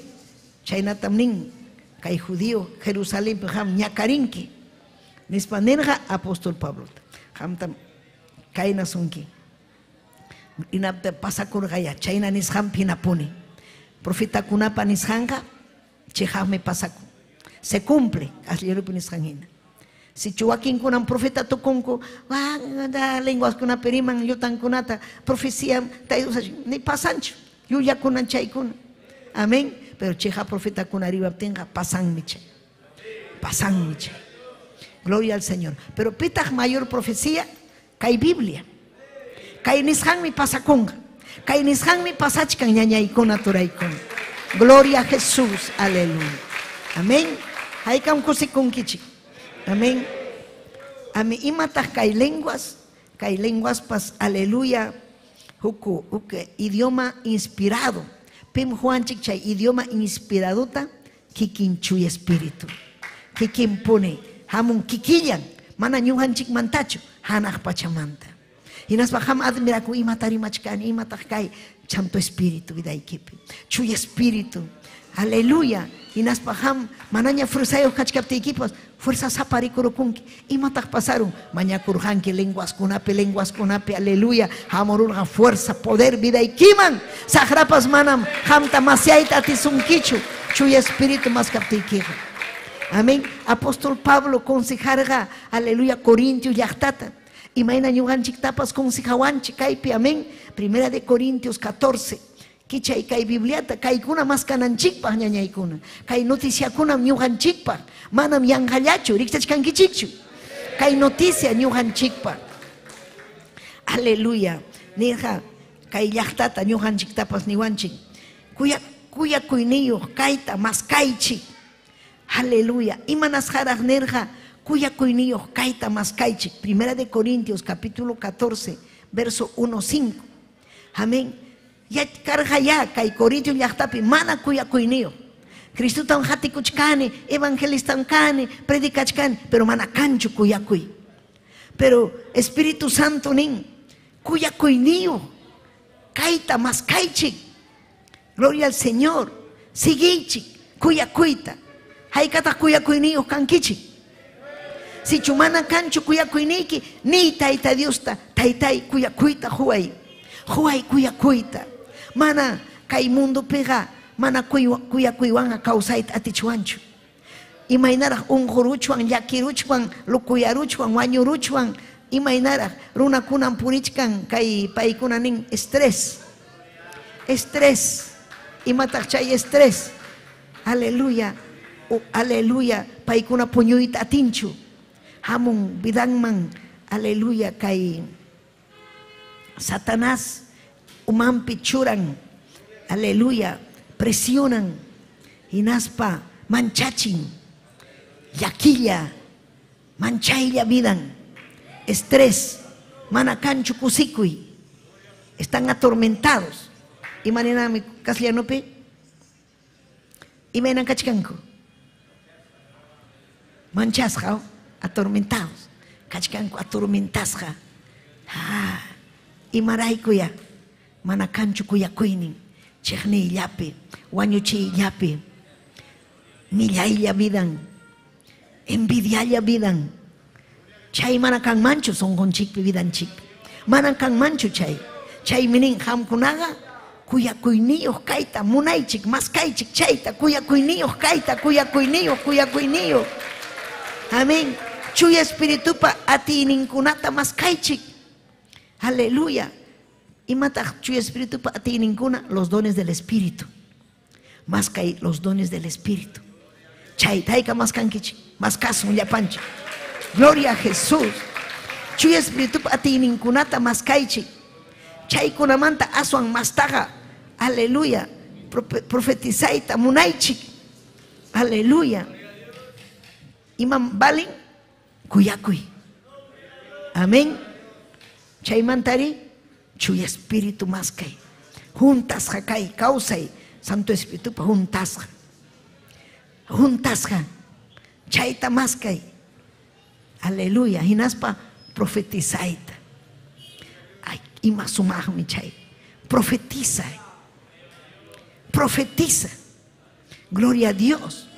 Speaker 5: chaina tamnin, kai judío, Jerusalén, ham ñakarinki, nispanerga apóstol Pablo, ham tam, kaina sunki, inapta pasakurgaya, chaina nisham pinapuni, profeta kunapa nishanga, chehame pasaku, se cumple, asliero pinishangina. Si chuakin kunan profeta tukunku, da lenguas kuna periman yutan kunata profecía ni pasancho, yuya kunan chay kuna. Amén. Pero cheja profeta kuna arriba tenga pasan miche. Gloria al Señor. Pero pitach mayor profecía, kay Biblia. Kay nishan mi pasakunga. Kay nishan mi pasachkan ñañaykuna turaykuna. Gloria a Jesús. Aleluya. Amén. Haykam kusikunkichik. Amén. Ami imatah kay lenguas pas, aleluya, huku idioma inspirado. Pim Juanchik chay idioma inspiradota, kikin chuy espíritu. Kikin pone, hamun kikillan, mana ñuhanchik mantacho, hanaj pachamanta. Hinas bajam admiraku imatari machkani, imatah kay chanto espíritu vidaykipi. Chuy espíritu. Aleluya. Inas paham mananya frusayo kachkapti equipos fuerza sapari kurukunki imatak pasaron maña kurhanki lenguas kunape aleluya hamorurga fuerza poder vida y kiman sagrapas manam hamta masiaita tisunkichu chuy espíritu mas kapti equipo. Amén. Apóstol Pablo consejarga aleluya Corintios yachtata y maina ñuganchik tapas consejawanchik kaipi. Amén. Primera de Corintios 14. Kichay kay Bibliata kay kuna mas kananchikpaq ñañaykuna kay noticiakuna ñuqanchikpaq manam yanqallachu riqsachkankichikchu kay noticia ñuqanchikpaq. Aleluya. Nirqa kay llaqtata ñuqanchiktapas niwanchik kuyakuyniyuq kayta mas kaychik. Aleluya. Imanasjaraq nirqa kuyakuyniyuq kayta mas kaychik. Primera de Corintios capítulo 14 verso 1-5. Amén. Ya carga ya kay Corintios llaqtapi mana kuyakuyniyuq. Cristo tan hatikuchkani, evangelistan kani, predikachkani, pero mana kanchu kuyakuy. Pero Espíritu Santo nin kuyakuyniyuq kayta mas kaychik. Gloria al Señor. Sigichik, kuyakuita. Haykata kuyakuyniyuq kankichik. Si chumana kanchu kuyakuyniki, ni Tayta Diosta, taytay kuyakuyta huway. Huway kuyakuyta. Mana kay mundo pega, mana kuyakuywanqa kawsayta atichwanchu. Imaynaraq unquruchwan, llakiruchwan, lukuyaruchwan, wañuruchwan, imaynaraq runakunan purichkan kay paykuna nin estrés. Estrés. Imataq chay estrés. Aleluya. Aleluya. Paykuna puñuyta atinchu. Hamun vidanman. Aleluya. Kay Satanás umanpi churan. Aleluya. Presionan. Hinaspa manchachin. Llakilla. Manchaylla vidan. Estrés. Manakanchu kusikuy. Están atormentados. Imanina mi castellanope. Imanan kachkanku. Manchasqa, atormentados. Kachkanku atormentasqa. Imaraykuya. Manakanchu kuyakuynin. Chekni illapi. Wañuchi illapi. Millaylla vidan. Envidialla vidan. Chay manakan manchu son conchikpi vidan chikpi. Manakan manchu chay. Chay minin hamkunaga. Kuyakuyniyuq kayta munaychik maskaychik chayta kuyakuyniyuq kayta kuyakuyniyuq. Amén. Chuya espiritupa atiyninkunata maskaychik. Aleluya. Imataq chuya espiritupa atiyninkuna los dones del espíritu. Maskay los dones del espíritu. Chaytayka maskankichik. Maskasun llapanchik. Gloria a Jesús. Chuya espiritupa atiyninkunata maskaychik. Chaykunamanta aswan mastaga. Aleluya. Profetizaita munaychik. Aleluya. Imam balin kuyakuy. Amén. Chaymantari chuya espíritu maskay. Juntas hakay kausay. Santo Espíritu pa juntas. Juntas ha. Chayta maskay. Aleluya. Hinaspa profetizaita. Ima sumahmi chay. Profetiza. Profetiza. Gloria a Dios.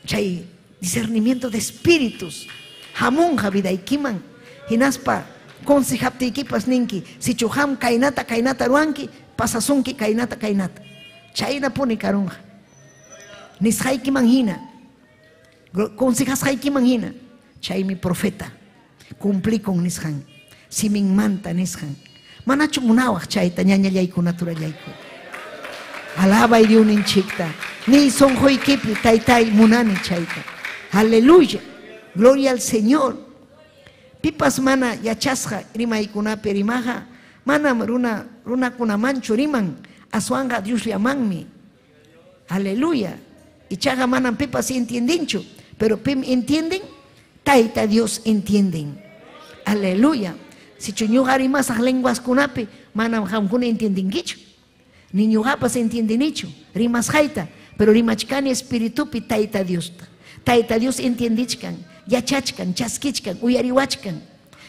Speaker 5: Chay discernimiento de espíritus. Hamunja vida ikiman. Hinaspa consejapti ikipas ninki. Si chuham kainata ruanki. Pasasunki kainata. Chayna pone karunja. Nishaikiman hina. Consejas haikiman hina. Chay mi profeta. Cumplí con nishan. Si min manta nishan. Manachu munawak chayta ñañallayku naturallayku. Alaba y diunin chikta. Ni son hoikipi taytay munani chayta. Aleluya. Gloria al Señor. Pipas mana yachasja rimaykunapi rimaja. Manam runa kunamanchu riman. Aswanga Dios llamanmi. Aleluya. Y chaga manam pipas entiendinchu. Pero pim entienden. Tayta Dios entienden. Aleluya. Si chuñuga rimas lenguas kunapi, manam hamkuna entienden gichu. Ni ñugapas entienden nicho. Rimas jaita, pero rimachkani espiritupi Tayta Dios. Tayta Dios entiendichkan, yachachkan, chaskichkan, uyariwachkan.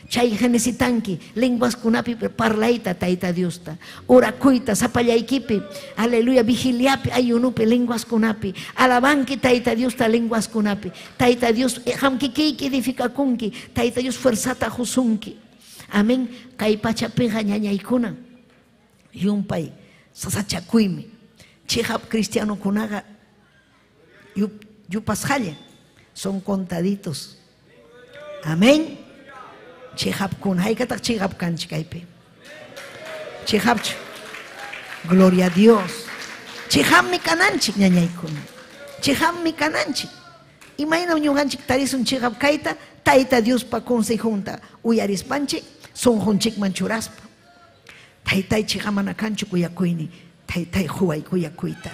Speaker 5: Chay genesitanki, lenguas kunapi parlaita Tayta Dios. Orakuita, sapallaykipi, aleluya, vigiliapi, ayunupi, lenguas kunapi. Alabanki Tayta Dios, lenguas kunapi. Tayta Dios, hamkikiki edificakunki. Tayta Dios, fuerzata jusunki. Amén. Kay pachapiqa ñañaykuna yumpay sasachakuymi. Chihap cristiano kunaga yupasjalla son contaditos. Amén. Chihap kun haykataq chihap kanchik kaypi. Chihapchu. Gloria a Dios. Chihapmi kananchik ñañaykuna. Chihapmi kananchik. Imayna ñuqanchik tarisun chihap kayta Tayta Dios pa consejunta uyarispanchik son honchik manchuraspa. Taytay chihamana kanchu kuyakuyni. Taytay huway kuyakuyta.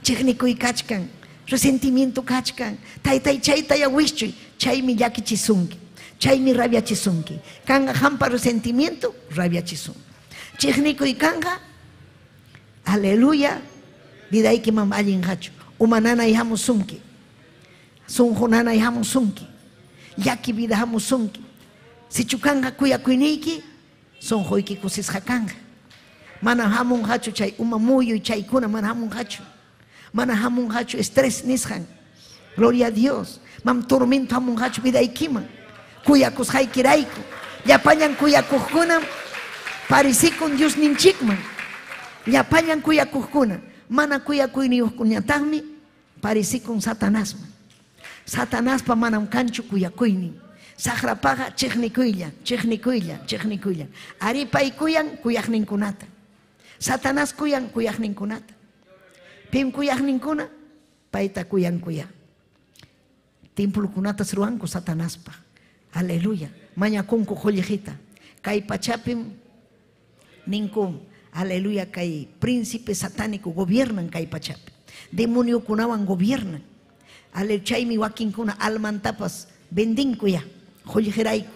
Speaker 5: Chihnikuy kachkan. Resentimiento kachkan. Taytay chayta yawischuy. Chaymi llakichisunki. Chaymi rabiachisunki. Kanga hampa resentimiento rabiachisunki. Chihnikuy kanga. Aleluya. Vidayki mam allin hachu. Umanana ihamusunki. Sunjunana ihamusunki. Yaki vida hamusunki. Si chukanga kuyakuyniki, son hoyki kusisjakanga. Mana hamun hachu chay umamuyo y chaykuna mana hamun hachu. Mana hamun hachu estrés nishan. Gloria a Dios. Mam tormento hamun hachu vidaykiman. Kuyakus haykirayku. Llapañan kuyakujkuna parisi con Dios ninchikman. Llapañan kuyakujkuna. Mana kuyakuyniyuqkuñataqmi parisi con Satanás. Satanás pa manam kanchu kuyakuynin. Saqrapaqa chiqnikuylla. Ari pay kuyan kuyaqninkunata. Satanás kuyan kuyaqninkunata. Pim kuyaqninkuna payta kuyan. Templokunata ruwanku Satanáspa. Aleluya. Mañakunku qollejita. Kay pachapim ninku. Aleluya. Kay príncipe satánico gobiernan kay pachapi. Demonio kunawan gobiernan. Chaymi wakinkuna almantapas bendinkuya. Qollejirayku.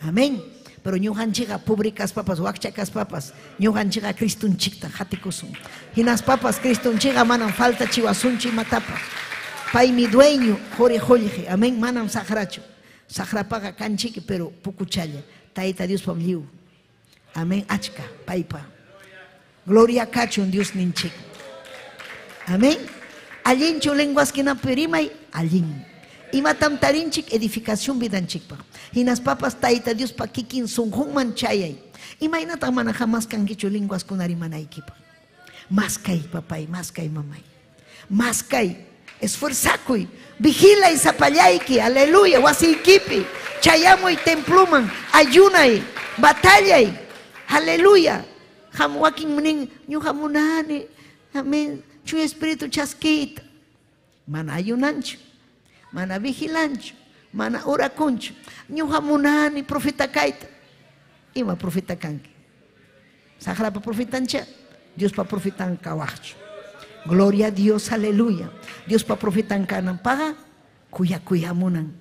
Speaker 5: Amén. Pero ñuqanchikqa púbricas papas, wakchacas papas, ñuqanchikqa Cristunchikta hatikusun. Hinas papas Cristunchikqa manam falta chiwasunchi matapas. Paymi dueño, jore jolleje. Amén. Manam saqrachu. Saqrapaqa kanchiki, pero pukuchalla. Tayta Dios pabliu. Amén. Achka, paypa. Gloria kachun Dios ninchik. Amén. Allinchu lenguas kinapirimay, allin. Imatam tarinchik edificación vidanchikpa. Hinas papas Tayta Dios pa kikin sunjunman chayay. Imaynata mana jamás kankichu lenguas kunarimanaykipa. Maskay papay, maskay mamay. Maskay. Esforzakuy, vigila y zapallayki, aleluya, wasiykipi, chayamuy templuman, ayunay, batallay, aleluya. Hamwakin munin, ñuhamunani, amén, chuy espíritu chasquita. Mana ayunancho, mana vigilancho, mana oraconcho, ñuhamunani, profeta kaita. Ima profeta kanki. Sahara pa profetancha, Dios pa profetan kawacho. Gloria a Dios, aleluya. Dios pa profetan kanan paga, kuyamunan.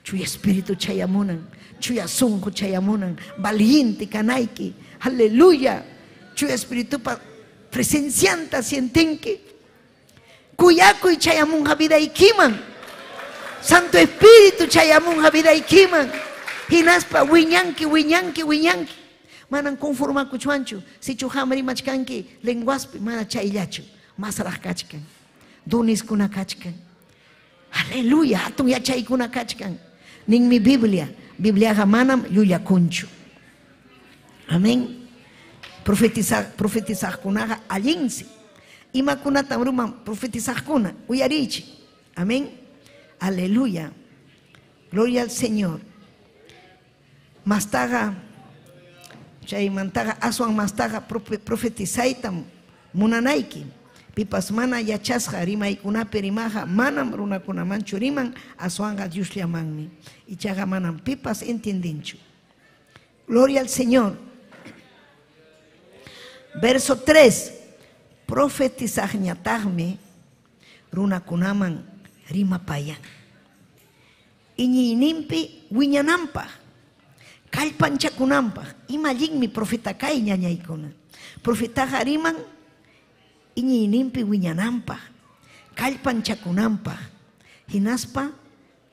Speaker 5: Chuy espíritu chayamunan, chuy asunjo chayamunan, valiente kanaiki, aleluya. Chuy espíritu pa presencianta sientenque. Kuyakuy chayamun vida ikiman. Santo Espíritu chayamun vida ikiman. Hinaspa wiñanki. Manan conforma kuchuancho. Si chuhamari machkanki lenguaspi mana chayllachu. Masaraj kachkan, donis kuna kachkan. Aleluya, hatun yachay kuna kachkan. Ning mi Biblia manam yuya kunchu. Amén. Profetizar kunaga allinsi. Ima kuna tamruman profetizar kuna, uyarichi. Amén. Aleluya. Gloria al Señor. Mastaga, chay mantaga aswan mastaga profetizaitam munanaiki. Pipas mana yachasqa rimaykunapi rimaqa manam runakunamanchu riman aswanga Dios llamanmi. Ichaqa manam pipas entiendinchu. Gloria al Señor. Verso 3. Profetizaqñataqmi runakunaman rimapayan. Iñiyninpi wiñanampaq. Kallpanchakunampaq. Imallinmi profeta kay ñañaykuna. Profetaqa riman iñiyninpi wiñanampaq, kallpanchakunampaq, hinaspa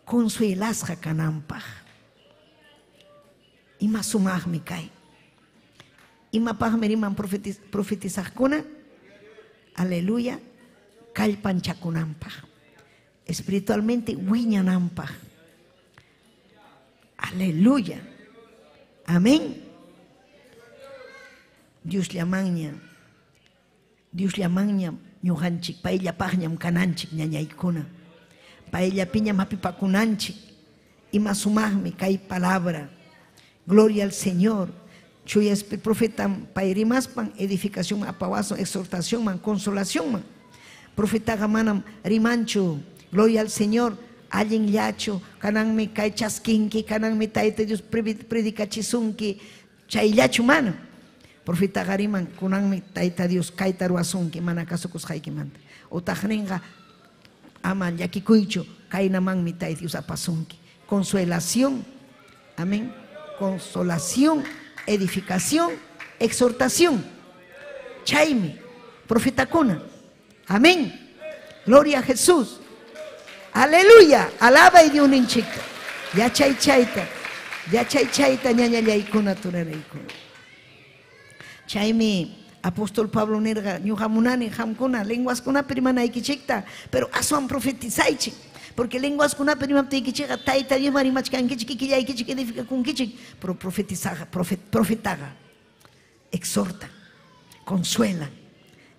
Speaker 5: consuelasqa kanampaq. Ima sumaqmi kay. Imapaqmi riman profetizaqkuna, aleluya, kallpanchakunampaq. Espiritualmente wiñanampaq. Aleluya. Amén. Dios llamanña ñuqanchik payllapaqñam kananchik ñañaykuna. Payllapiñam hapipakunanchik. Ima sumaqmi kay palabra. Gloria al Señor. Chuy profeta pay rimaspan edificación apawason, exhortación man, consolación man. Profetaqa manam rimanchu. Gloria al Señor. Allin llachu kananmi kay chaskinki, kananmi Tayta Dios predicachisunki, chayllachu mana. Profeta gariman kunanmi Tayta Dios kayta ruwasunki mana kasukusqaykimanta. Utaqninqa ama llakikuychu kaynamanmi Tayta Dios apasunki. Consolación, amén. Consolación, edificación, exhortación. Chaymi, profetakuna. Amén. Gloria a Jesús. Aleluya. Alaba y Dios ninchikta. Ya chaychaita ñañallaykuna turaraykuna. Chaymi apóstol Pablo nerga ñuqamunani hamkuna lenguas kuna primana ikichikta, pero asuan profetizaichik. Porque lenguas kuna primana ikichika taita Dios marimachkankichik ikillaikichik edifica kunkichik, pero profetaga, exhorta, consuela,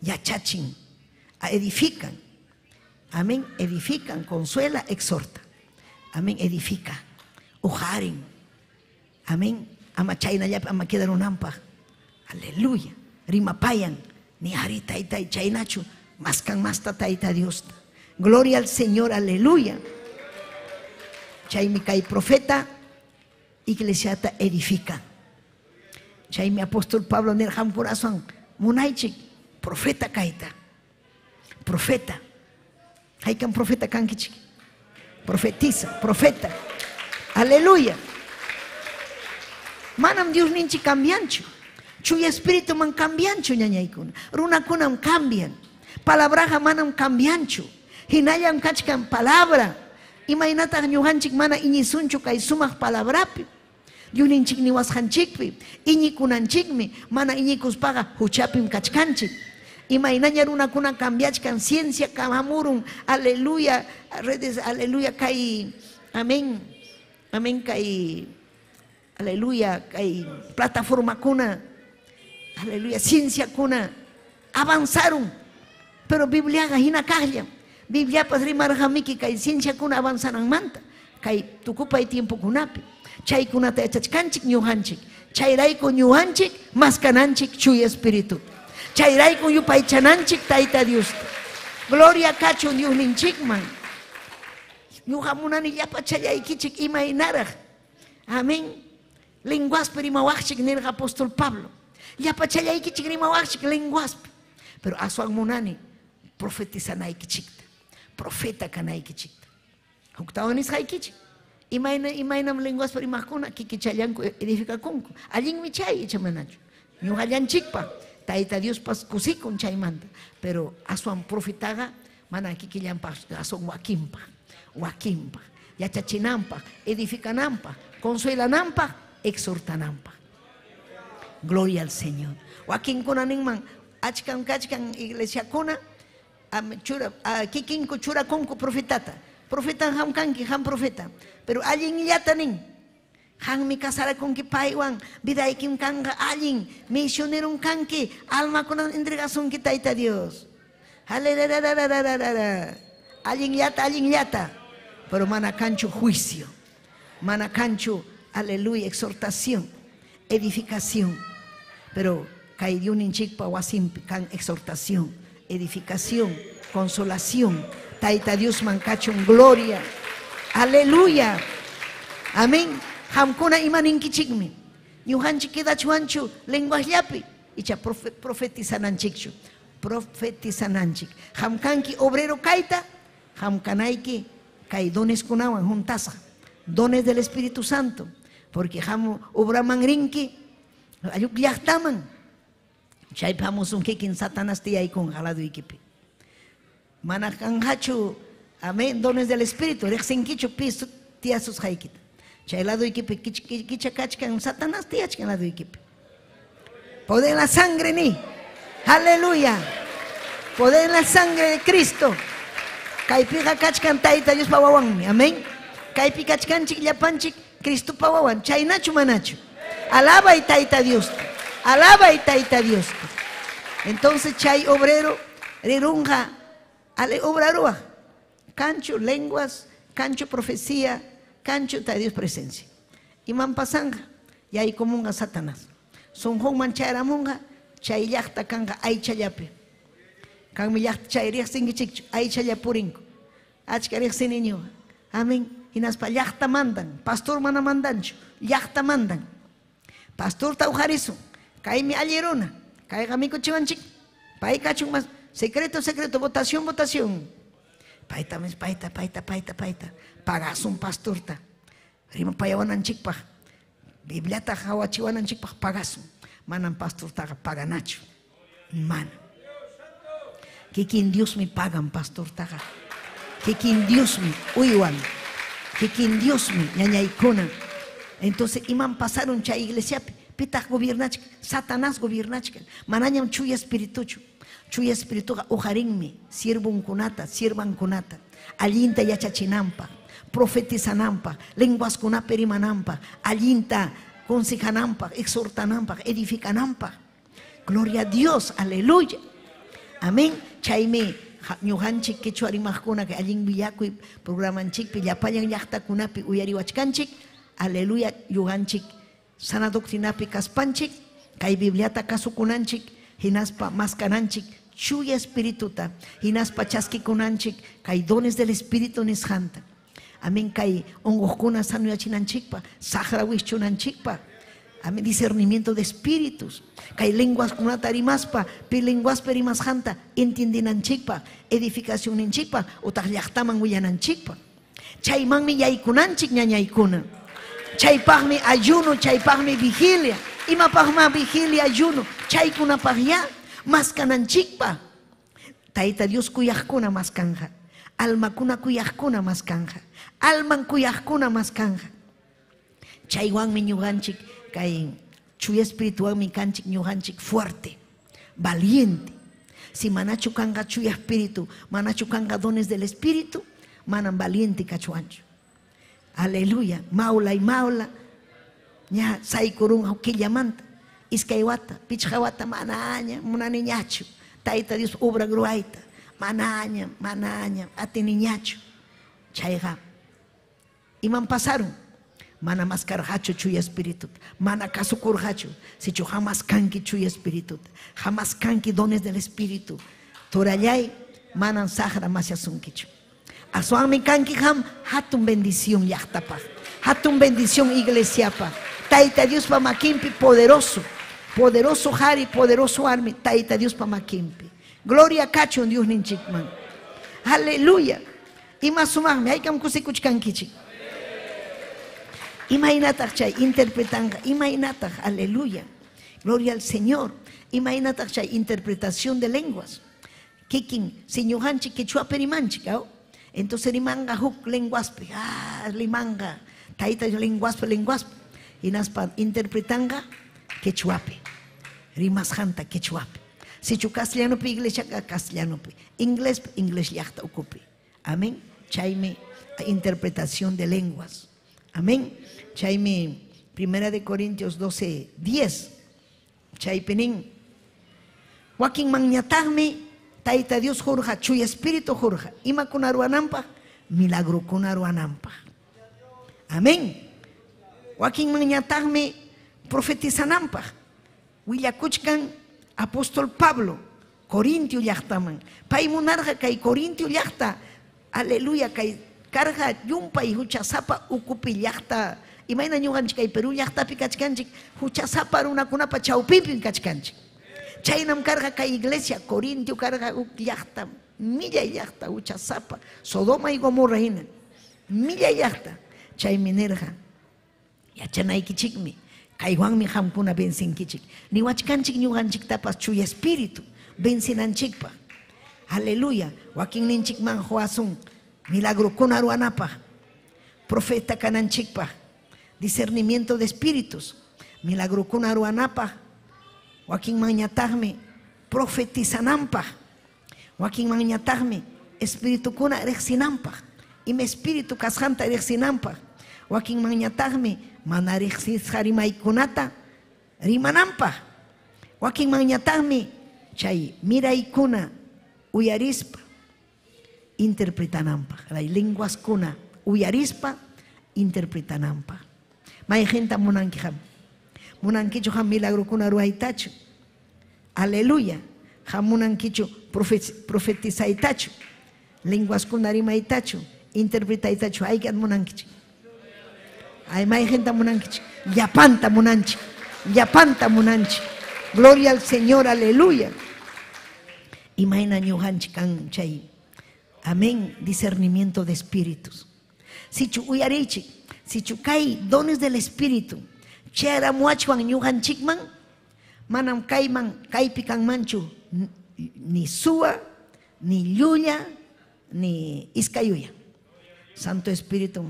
Speaker 5: yachachin, edifican. Amén, edifican, consuela, exhorta. Amén, edifica. Ujaren. Amén. Ama chayna ya ama quedar un ampa. Aleluya. Rimapayan. Ni harita ita chaynachu. Maskan masta taita Dios. Gloria al Señor. Aleluya. Chaymi kai profeta. Iglesiata edifica. Chaymi apóstol Pablo nerham corazón. Munaichik. Profeta kaita. Profeta. Haykan profeta kankichik. Profetiza. Profeta. Aleluya. Manam Dios ninchi cambiancho. Chuya espíritu man cambiancho ñañaykuna. Runakunam cambian. Palabraja manam cambiancho. Hinayam kachkan palabra. Imaynata ñuhanchik mana iñisunchu kay sumaq palabrapi. Yuninchik niwashanchikpi. Iñikunanchikmi. Mana iñikuspaga huchapim kachkanchik. Imaynaña runakuna cambiachkan ciencia kamamurun. Aleluya. Redes, aleluya kay. Amén. Amén kay. Aleluya, hay plataforma kuna, aleluya, ciencia kuna, avanzaron, pero Biblia gajina kahya, Biblia padre marhamiki kay ciencia kuna avanzaran manta, kay tukupa tiempo kunapi, chay kuna te chachkanchik ñuhanchik, chay raiko ñuhanchik, maskananchik chuy espíritu, chay raiko yupay chananchik taita Dios, gloria cacho Dios ninchikman, ñuhamunani llapa chayaykichik imaynaraj, amén. Lenguas perimawachik nerga apóstol Pablo. Ya pachalay kichik rimawachik lenguas. Pero asuan munani profetizanay kichikta. Profeta kanay kichikta. Huktawanis hay kichik. Imaynam lenguas perimakuna kikichayanku edifica kunku. Allin mi chay ichamanacho. Ñuhallan chikpa. Taita Dios pas kusikun chaymanta. Pero asuan profetaga mana kikillan pas asuan wakimpa. Wakimpa. Yachachinampa. Edificanampa. Consuelanampa. Exhortanampa. Gloria al Señor. Joaquín kunaningman achkan iglesia kuna chura kikin chura konku profetata. Profeta ham kanki ham profeta. Pero alguien yatanin han mi casara konki paiwan bidaikim kanga alguien misionero kanki alma kunan entregason ki taita Dios. Aleluya. Alguien yata. Pero mana cancho juicio. Mana cancho aleluya, exhortación, edificación. Pero cayó un hinchikpa wasim can exhortación, edificación, consolación. Taita Dios mancachon gloria. Aleluya. Amén. Hamkuna imanin kichikmi. Yuhanchi queda chuanchu lenguas yapi. Icha profetizananchikchu. Profetizananchik. Hamkanki obrero kaita. Hamkanaiki kai dones kunawan juntasa. Dones del Espíritu Santo. Porque jamo obraman rinki, ayuk yahtaman. Chay pamos un kikin Satanás tía y con jalado ikipi. Manakanhachu, amén, dones del Espíritu. Rexenkichu piso tía sus haikita. Chay lado ikipi, kichakachkan Satanás tía chkan lado ikipi. Poder en la sangre ni. Aleluya. Poder en la sangre de Cristo. Kaipija kachkan taita Dios pawawanmi. Amén. Kaipi kachkanchik llapanchik. Cristo pawawan, chaynachu manachu. Alaba y taita Dios. Alaba y taita Dios. Entonces chay obrero, rirunja, ale obraroa. Cancho, lenguas, cancho, profecía, cancho, ta Dios presencia. Y man pasanga, y ahí comunga Satanás. Son hon manchara munga, chay yachta kanga, ay chayape. Kang mi yachta chay riak singichik, ay chayapurinko. Achka riak siniño. Amén. Inaspa yachta mandan, pastor mana mandancho, yachta mandan. Pastor taujarizo, cae mi alierona, cae gamico chivanchik, pae cachun más, secreto, votación. Paita, pagas un pastor ta. Rima payawanan chikpa, bibliata hawachiwanan chikpa, pagas un. Manan pastor ta paganacho, mana. Que quien Dios me pagan pastor ta. Que quien Dios me, uywan. Que quien Dios me, ñañaikuna. Entonces, iman pasaron cha iglesia, Pitaq gobernachka, Satanás gobernachka. Manañam chuya espirituchu. Chuya espirituga ujarinmi, sirvankunata, allinta yachachinampa, profetizanampa, lenguas kunapa rimanampa, allinta consejanampa, exhortanampa, edificanampa. Gloria a Dios, aleluya. Amén. Chayme ñujanchik quechua rimajkuna que allin villakuy programanchikpi llapayan llaqtakunapi uyariwachkanchik, aleluya, yuganchik sana doctrinapi kaspanchik, kay Bibliata kasukunanchik, hinaspa maskananchik chuya espirituta, hinaspa chaskikunanchik, kay dones del espíritu nishanta. Amén. Kay ongohkuna sanuyachinanchikpa, sahra wischunanchikpa. Amén. Discernimiento de espíritus. Kay lenguas kunata rimaspa, pi lenguas perimasjanta, entiendinanchikpa, edificación ninchikpa, utaq llaqtaman willananchikpa. Chaymanmi yaykunanchik ñañaykuna. Chaypaqmi ayuno, chaypaqmi vigilia. Imapaqma vigilia, ayuno, chaykunapaq ya maskananchikpa. Tayta Dios kuyaqkuna maskanja. Almakuna kuyaqkuna maskanja. Alman kuyaqkuna maskanja. Chaywanmi ñuqanchik kay chuya espiritualmi kanchik ñuqanchik fuerte, valiente. Si manachu kanga chuya espíritu, manachu kanga dones del espíritu, manan valiente kachuancho. Aleluya. Maula y maula. Ya saikurun hauquillamanta. Iskaiwata, pichawata manaña, una niñacho. Taita Dios obra gruaita. Manaña, ati niñacho. Chaiga. Y man pasaron. Mana mascarhacho chuya espíritu. Mana casucurhacho. Si yo jamás canqui chuya espíritu. Jamás canqui dones del espíritu. Torayay, manan sahra masyasunkicho. Asuami canqui ham, hatun bendición yachtapa. Hatun bendición iglesia pa. Taita Dios pa makimpi poderoso. Poderoso Hari, poderoso armi. Taita Dios pa makimpi. Gloria a cacho en Dios ninchikman. Aleluya. Y más sumame, hay que kusikuchkankichi. Imainatach chay, interpretanga. Imainatach, aleluya. Gloria al Señor. Imainatach chay, interpretación de lenguas. Kikin, señohanchi, quechua perimanchi, ¿no? Entonces rimanga huk lenguaspe. Limanga. Taita lenguaspe. Y naspa interpretanga quechuape. Rimas janta quechuape. Si chu castellano pe iglesia castellano pe. Inglés yachta ocupe. Amén. Chaime interpretación de lenguas. Amén. Chaime 1 de Corintios 12:10. Chaipenin. Joaquín magnatarme. Taita Dios jorja, chuy espíritu jorja. Ima kunaruanampa, milagro kunaruanampa. Amén. Joaquín magnatarme profetizanampa. Willakuchkan apóstol Pablo, Corintio llaqtaman. Pay munarja kay Corintio llaqta. Aleluya kay karja yumpa y huchasapa ukupi llaqta. Imayna ñuqanchik kay Perú llaqtapi kachkanchik huchasapa runakunapa chawpipin kachkanchik. Chaynam carga kay iglesia Corintio carga llaqta, milla llaqta huchasapa, Sodoma y Gomorra hina. Milla llaqta. Chay minerja. Yachanaykichikmi. Kaywanmi hamkuna bensinkichik. Niwachkanchik ñuqanchik tapas chuya espíritu. Bensinanchikpa. Aleluya. Joaquín ninchikman joasun. Milagro kunaruanapa. Profeta kananchikpa. Discernimiento de espíritus. Milagro kunaruanapa. Joaquín mañatagme. Profetizanampa. Joaquín mañatagme. Espíritu kuna rexinampa. Y mi espíritu kasjanta rexinampa. Joaquín mañatagme. Manarexis harimaikunata rimanampa. Joaquín mañatagme. Chay miraikuna uyarispa interpretanampa. Las lenguas kuna uyarispa interpretanampa. May gente munankiham. Munankichu ham milagro kuna ruaitachu. Aleluya. Ham munankichu profetizaitachu. Lenguas kuna rimaitachu. Interpretaitachu. Aykat munankichu. Ay may gente munankichu. Yapanta munanchi. Yapanta munanchi. Gloria al Señor. Aleluya. Imaina ñuhanchi kan chay. Amén. Discernimiento de espíritus. Si chu uyarichi, si chu kai dones del espíritu, chera muachwan ñuhanchikman, manam kaiman, kaipikan manchu, ni sua, ni lluya, ni iskayuya. Santo Espíritu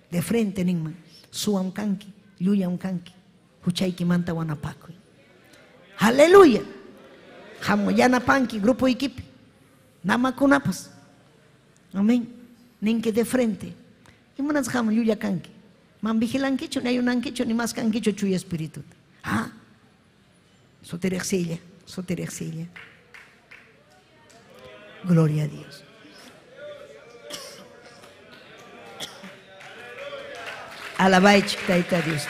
Speaker 5: de frente ningman, sua un kanki, lluya un kanki, huchaykimanta wanapakuy. Aleluya. Hamo yanapanki grupo equipe. Namakunapas. Amén. Ninki de frente. Y manas hamo yuya kanki. Man vigilankicho, ni ayunankicho, ni más kankicho chuy espíritu. Ah. Soterexilla. Gloria a Dios. Alabay chiktaita Dios.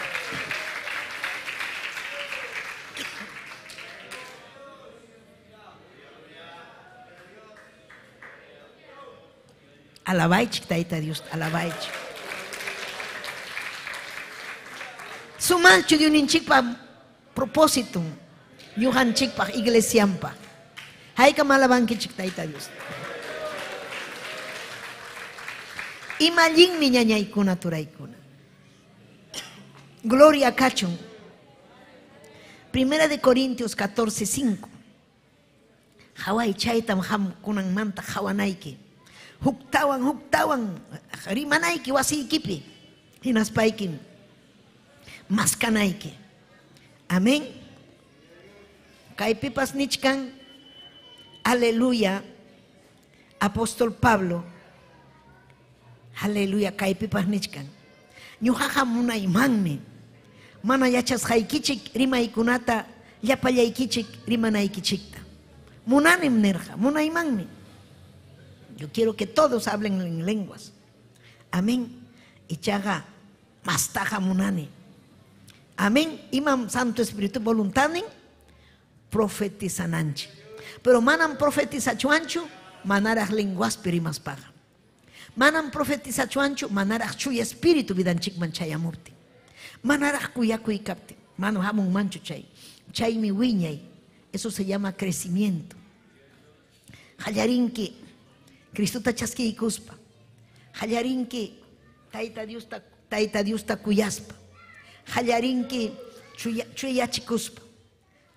Speaker 5: Alabay chiktaita Dios. Alabay. Sumancho de un inchikpa propósito. Yuhan chikpa iglesiampa. Hay que malabanki chiktaita Dios. Imalin mi ñañaykuna turaykuna. Gloria a Cachon. 1 de Corintios 14:5. Hawai chaytam ham kunan manta hawanaiki. Huktawan rimanaiki wasiykipi. Hinaspaykim maskanaiki. Amén. Kaypipas nichkan. Aleluya. Apóstol Pablo. Aleluya. Kaypipas nichkan. Ñuqaqa munaymanmi. Mana yachasqaykichik rimaykunata llapallaykichik rimanaykichikta. Munanim nirqa, munaymanmi. Yo quiero que todos hablen en lenguas. Amén. Ichaga mastaja munani. Amén. Imam Santo Espíritu voluntanin profetizananchi. Pero manam profetizachuanchu manaraj lenguas perimas paga. Manam profetizachuanchu manaraj chuy espíritu vidanchik manchayamurti. Manaraj kuyakuy kapti. Mano hamun manchu chay. Chay mi wiñay. Eso se llama crecimiento. Hallarinki Cristo tachaski kuspa. Hallarinki taita Dios ta kuyaspa. Hallarinki chuyachikuspa.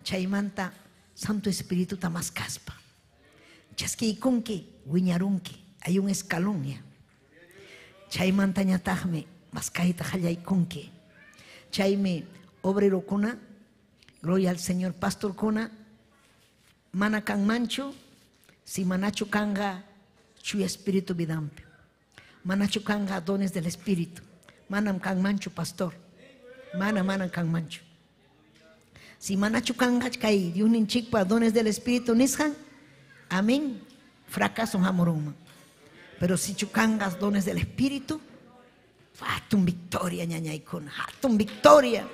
Speaker 5: Chaymanta Santo Espíritu tamaskaspa. Chaski kunki wiñarunki. Hay un escalón ya. Chaymanta ñatahme maskaita hallaykunki. Chayme obrero kuna. Gloria al Señor. Pastor kuna. Mana kan mancho. Si manacho kanga chuy espíritu vidampi. Manacho kanga dones del espíritu. Manam kan mancho pastor. Mana kan mancho. Si manacho kanga kay diunin chikpa dones del espíritu nishan. Amén. Fracaso hamoruma. Pero si chukangas dones del espíritu, hatun victoria ñañaykuna. Hatun victoria.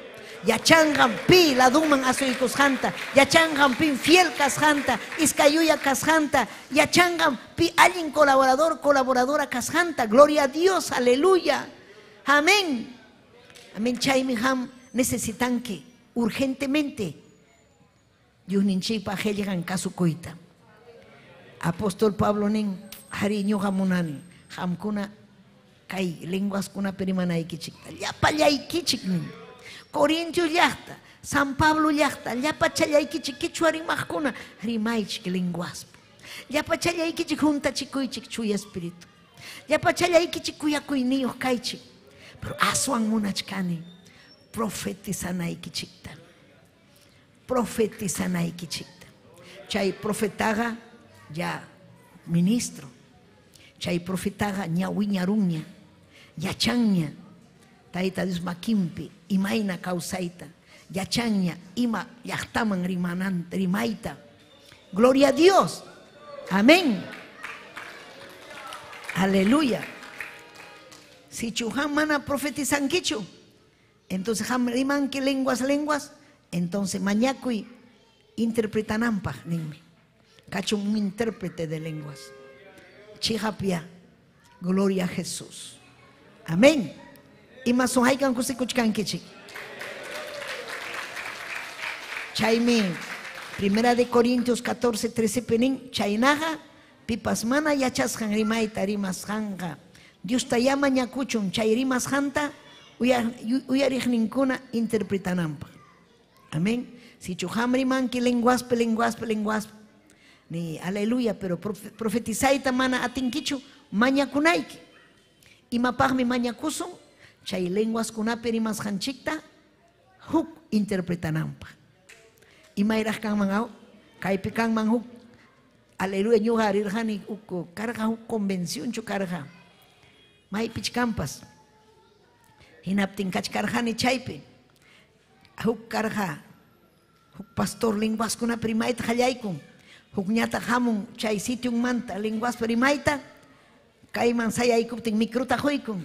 Speaker 5: Yachangan pi la duman asoykos janta. Yachangan pi fiel kasjanta. Iskayuya kasjanta. Yachangan pi alguien colaboradora kasjanta. Gloria a Dios, aleluya. Amén. Amén. Chaymi ham necesitan que urgentemente yuninchipa llegan kasukuita. Apóstol Pablo nin hariño hamunani. Hamkuna kay lenguas kuna perimanaykichikta. Llapallaykichik nin. Corintios llaqta, San Pablo llaqta, llapa challaykichik kichwa rimaqkuna rimaychik lenguaspa. Llapa challaykichik juntachikuychik chuy espíritu. Llapa challaykichik kuyakuyniyuq kaychik. Pero aswan munachkani profetizanaykichikta. Profetizanaykichikta. Chay profetaga ya ministro. Chay profetaga ña wiñarunña, yachanña. Taita Dios makimpi, imaina causaita, yachanña, ima yachtaman rimananta, rimaita. Gloria a Dios. Amén. Aleluya. Si chuhan mana profetizan kichu, entonces ham riman que lenguas, entonces mañacui interpretanampa ninmi. Cacho un intérprete de lenguas. Chihapia. Gloria a Jesús. Amén. Y más son hay que escuchar kichik. Chayme, 1 de Corintios 14:13 penin, chaynaga, pipas mana yachasjan rimaita rimas janga. Dios te llama ñakuchun, chay rimas janta, uyarij ninkuna interpretanampa. Amén. Si chuham riman que lenguaspe. Ni aleluya, pero profetizaita mana atinkichu, mañakunaiki. Y mapagmi mañakusun. Chay lenguas kunape rimas hanchikta, huk interpretanampa. Imayraj kanman aw, kaypi kanman huk, aleluya, ñuqa rirqani huk karqa huk convención chu karqa. Maypich kampas. Hinaptin kachkarqani chaypi. Huk karqa, huk pastor linguaskuna primayta hallaykun. Huk ñata hamun chay sitio manta linguas primayta. Kayman sayaykuptin microta huykun.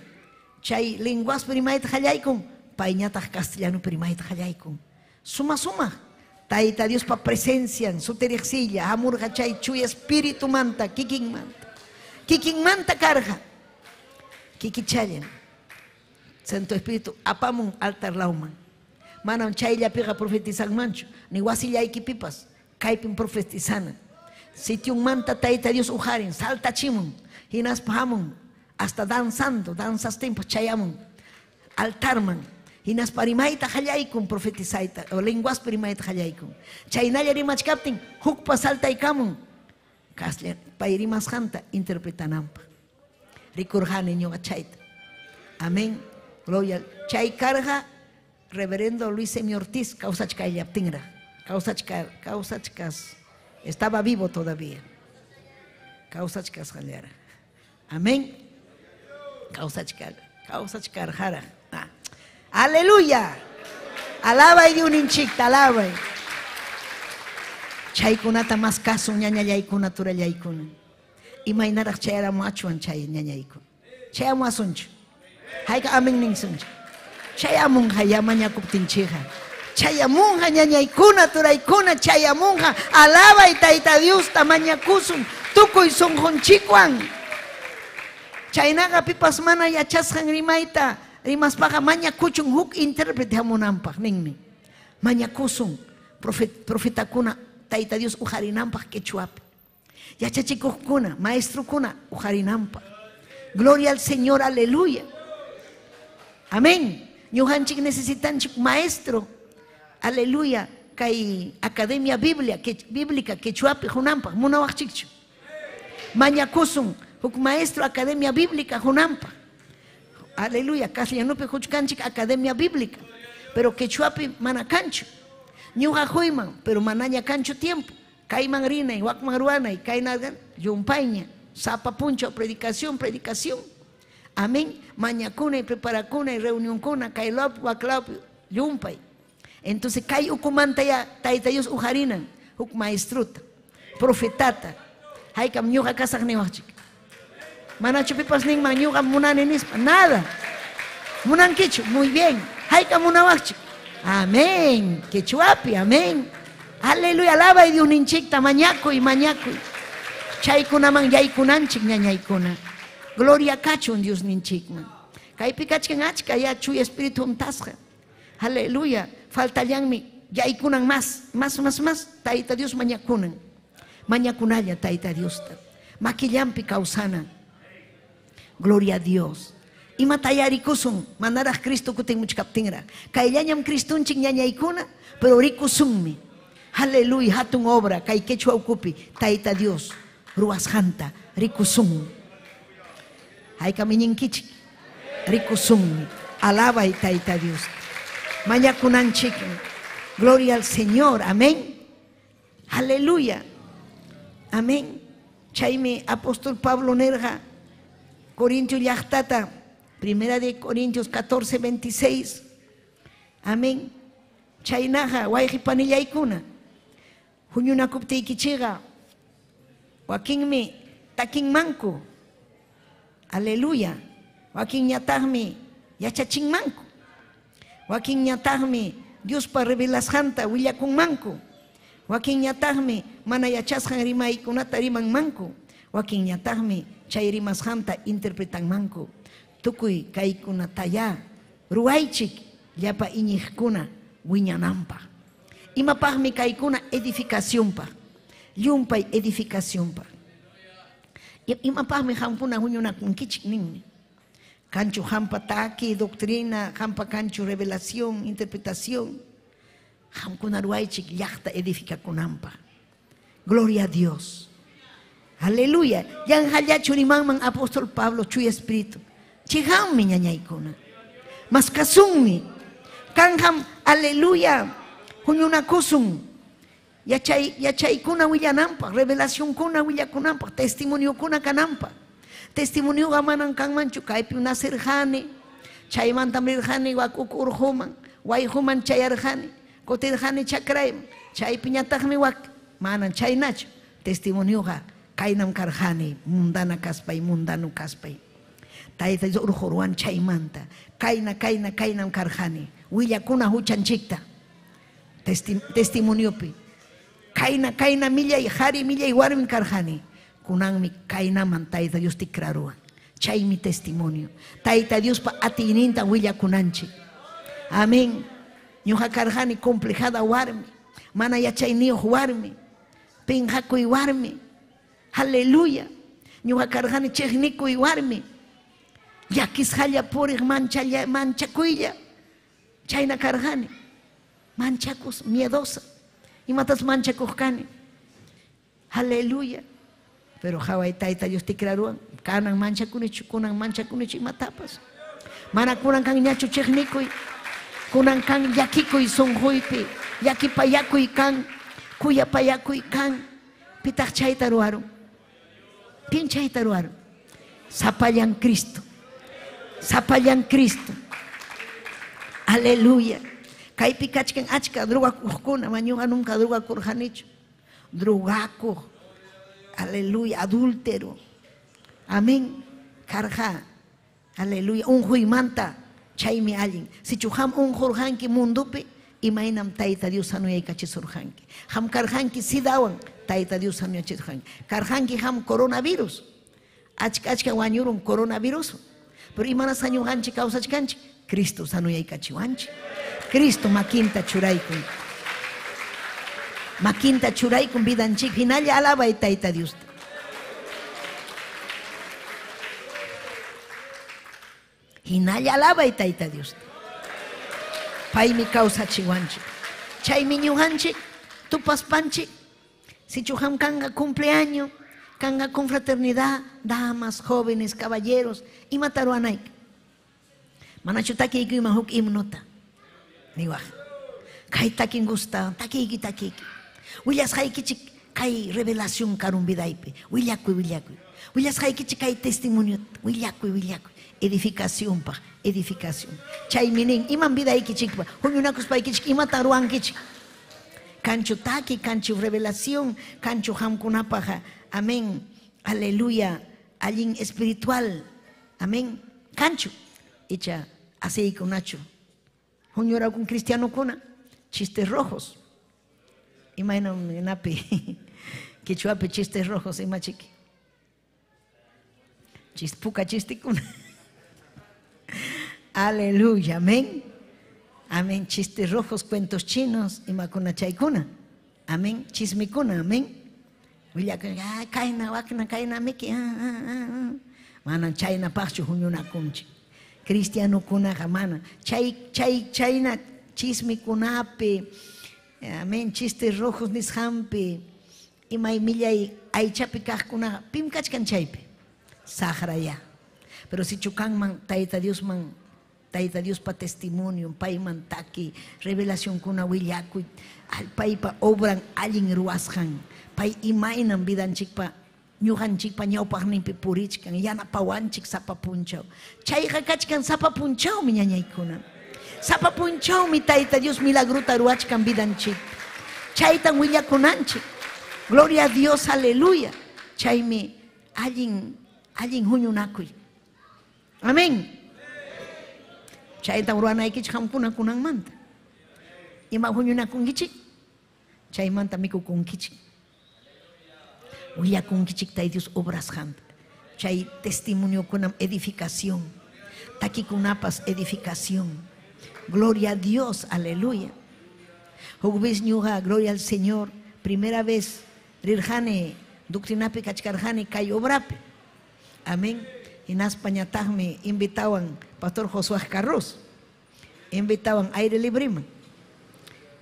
Speaker 5: Chay linguas primayta hallaykun. Pay ñata castellano primayta hallaykun. Suma. Tayta Dios pa presencia, su terexilla, amurga chay chuy espíritu manta, kikin manta carga, kiki chayan. Santo Espíritu, apamun altar lauman. Manan chay ya pega profetizan mancho, ni wasilla pipas, kaipin profetizana. Sitio manta tayta Dios ujarin, salta chimun, hinas pahamun, hasta danzando, danzas tiempo chayamun, altarman. Hinas parimaita hallaykun profetizaita o lenguas parimaita hallaykun. Chaynalla rimachkaptin hukpa saltaykamun. Kaslla payrimas hanta interpretanampa. Rikurjani ñuqa chayta. Amén. Gloria. Chay karqa reverendo Luis Semi Ortiz kawsachkayllaptinra. Kawsachkas. Estaba vivo todavía. Kawsachkas hallara. Amén. Kawsachkarjara. Aleluya. Alaba y uninchikta, alaba. Chaykunata más caso ñañallaykuna turallaykuna. Imaynaraq chayaramu achuan chay ñañaykuna. Chayamu asunchu. Hayka amin ninsunchu. Chayamunqa yamañakuptinchija. Chayamunqa ñañaykuna turaykuna chayamunqa. Alaba y tayta Dios tamañakusun. Tukuy sunqunchikwan. Chaynaqa pipas mana yachasqan rimayta. Rimas paga maña kuchun huk intérprete hamunampak ningni. Maña kusun profeta kuna tayta Dios ujarinampak quechuapi. Yachachikuq kuna maestro kuna ujarinampak. Gloria al Señor, aleluya. Amén. Ñujanchik necesitanchik maestro. Aleluya. Kay academia bíblica quechuapi hunampak munawachikchu. Maña kusun huk maestro academia bíblica hunampak. Aleluya, castellanupi huchkanchik academia bíblica, pero quechuapi mana cancho. Ñuqa huyman, pero manaña cancho tiempo. Kayman rinay, wakman ruanay, kaynagan, yumpayña, sapa puncho, predicación. Amén. Mañakunay, preparakunay, reunión kuna, kaylop, waklop, yumpay. Entonces, kay ukumanta ya, tayta Dios ujarinan, huk maestruta, profetata. Haykam ñuqa kasaq niwachik. Manachu pipas ning mañuga munani nispa, nada. Munan kichu, muy bien. Hayka munawachik. Amén. Quechuapi, amén. Aleluya, alaba y Dios ninchikta mañakuy. Chaykunaman yaykunanchik ñañaykuna. Gloria kachun Dios ninchikman. Kaypi kachkan achka ya chuy espíritu untasqa. Aleluya. Faltallanmi yaykunan más. Tayta Dios mañakunan. Mañakunalla tayta Dios. Maquillampi causana. Gloria a Dios. Ima tayarikusun, manaraj Cristo kutin muchkaptinra. Kayllañam Cristunchik ñañaykuna, pero rikusunmi. Aleluya, hatun obra, kay quechua ukupi, tayta Dios, ruashanta, rikusun. Hayka miñinkichik, rikusunmi. Alaba y tayta Dios. Mañakunanchik. Gloria al Señor, amén. Aleluya. Amén. Chaymi apóstol Pablo nerja. Corintios yachtata, primera de Corintios 14, 26. Amén. Chaynaja, wayqipanillaykuna. Huñunakuptiykichiqa. Wakinmi takinmanku. Aleluya. Wakinñataqmi yachachinmanku. Wakinñataqmi Diospa revelasqanta willakunmanku. Wakinñataqmi mana yachasqan rimaykunata rimanmanku. Wakinñataqmi chay rimasqanta interpretanmanku. Tukuy kaykunataya ruaychik llapa iñiqkuna wiñananpaq. Imapaqmi kaykuna edificaciónpaq. Llumpay edificaciónpaq. Imapaqmi hampuna huñunakunkichik ninmi. Kanchu hampa taki, doctrina, hampa kanchu revelación, interpretación. Hamkuna ruaychik llaqta edificakunanpaq. Gloria a Dios. Aleluya. Yan hallachu rimanman apóstol Pablo chuy espíritu. Chihammi ñañaykuna. Maskasunmi. Kanham, aleluya. Huñuna kusum. Yachaykuna willanampak, revelación kuna willakunampak, testimonio kuna kanampak. Testimonio gamanan kanmanchu kaypi nacerjani, chaymantam rirjani wakuk urhuman, wayhuman chayarjani, kotirjani chakrayman, chaypi ñataqmi wak, manan chaynachu. Testimonio ga kaynam karjani, mundana kaspay, mundano kaspay. Tayta urhuruan chaymanta, kaynam karjani, willakuna huchanchikta. Testimoniopi. Kaina millay hari millay warmin karjani. Kunanmi kainaman Tayta Dios tikraruan. Chay mi testimonio. Tayta Dios pa atininta willa kunanchi. Amén. Ñuja karjani complejada warmi. Mana yachay niyo warmi. Pinjakuy warmi. Aleluya. Ñuja karjani chejnikuy warmi. Yakis halla purig manchakuylla. Chayna karjani. Manchacos, miedosa. Y matas manchacoscani. Aleluya. Pero Hawai Tayta Dios te crearon. Kanan manchacunichu, kunan manchacunichu y matapas. Mana kunan kan ñachu checnico y kunan kan yakiko y sonjuipi. Yaki payaco y kan. Kuya payaco y kan. Pitach chaitaruaron. ¿Quién chaitaruaron? Zapayan Cristo. Zapayan Cristo. Aleluya. Kaypi kachkan achka drogakuqkuna mañuqa nunca drogakurjanichu. Drogakuq. Aleluya, adúltero. Amén. Karja. Aleluya. Unjuymanta chaymi allin. Si chujam unjurjanki mundupi imaynam Tayta Dios sanuyaykachisurjanki. Ham karjanki sidawan Tayta Dios sanuyachisurjanki. Karjanki ham coronavirus. Achka wañurun coronavirus. Pero imana sañujanchi kawsachkanchi. Cristo sanuyaykachiwanchi. Cristo maquinta churaykun. Maquinta churaykun vidanchik. Hinalla alabay Tayta Dios. Hinalla alabay Tayta Dios. Paymi kawsachiwanchik. Chaymi ñujanchik tupaspanchik. Si chujam kanga cumpleaños, kanga confraternidad, damas, jóvenes, caballeros, imataruanayk. Manachu takiyki ima huk himnota. Niwaj. Kay takin gusta, takiki. Willas haykichik kay revelación karun vidaypi. Willakuy. Willas haykichik kay testimonio. Willakuy. Edificación pa, edificación. Chay minin iman vidaykichik pa. Huñunakus paykichik ima taruankichik. Kanchu taki, kanchu revelación, kanchu hamkunapaja. Amén. Aleluya. Allin espiritual. Amén. Kanchu. Echa así con Nacho. Huñora con cristiano kuna. Chistes rojos. Imagínate napi. Que chuape chistes rojos y machiqui. Chispuca chisticuna. Aleluya. Amén. Amén. Chistes rojos, cuentos chinos y macuna chaykuna. Amén. Chismicuna. Amén. Willa kaina wakna kaina miki. Manan chayna pachu huñuna kunchi. Cristiano kunaqa mana chayna chismi kunapi, amén, chistes rojos nishampi, imay millay aychapi kaqkunaqa pim kachkan chaypi sahraya. Pero si chukanman Tayta Dios pa testimonio, payman taki revelación kuna willakuy, paypa obran allin ruwasqan, pay imaynan vidanchikpa ñuqanchikpa ñawpaqninpi purichkan yanapawanchik sapapunchaw. Chayqa kachkan sapapunchawmi ñañaykuna. Sapapunchawmi Tayta Dios milagruta ruwachkan vidanchik. Chaytan willakunanchik. Gloria a Dios, aleluya. Chaymi allin huñunakuy. Amén. Chaytan ruwanaykichik hamkuna kunanmanta. Ima huñunakunkichik. Chaymanta mikukunkichik. Willakunkichik Tayta Dios obras ham. Chay testimonio kunam edificación. Takikunapas edificación. Gloria a Dios, aleluya. Hukbis ñuqa, gloria al Señor. Primera vez rirjane doctrinapi kachkarjane kay obrapi. Amén. Hinaspa ñataqmi invitawan Pastor Josué Carros. Invitawan aire libre.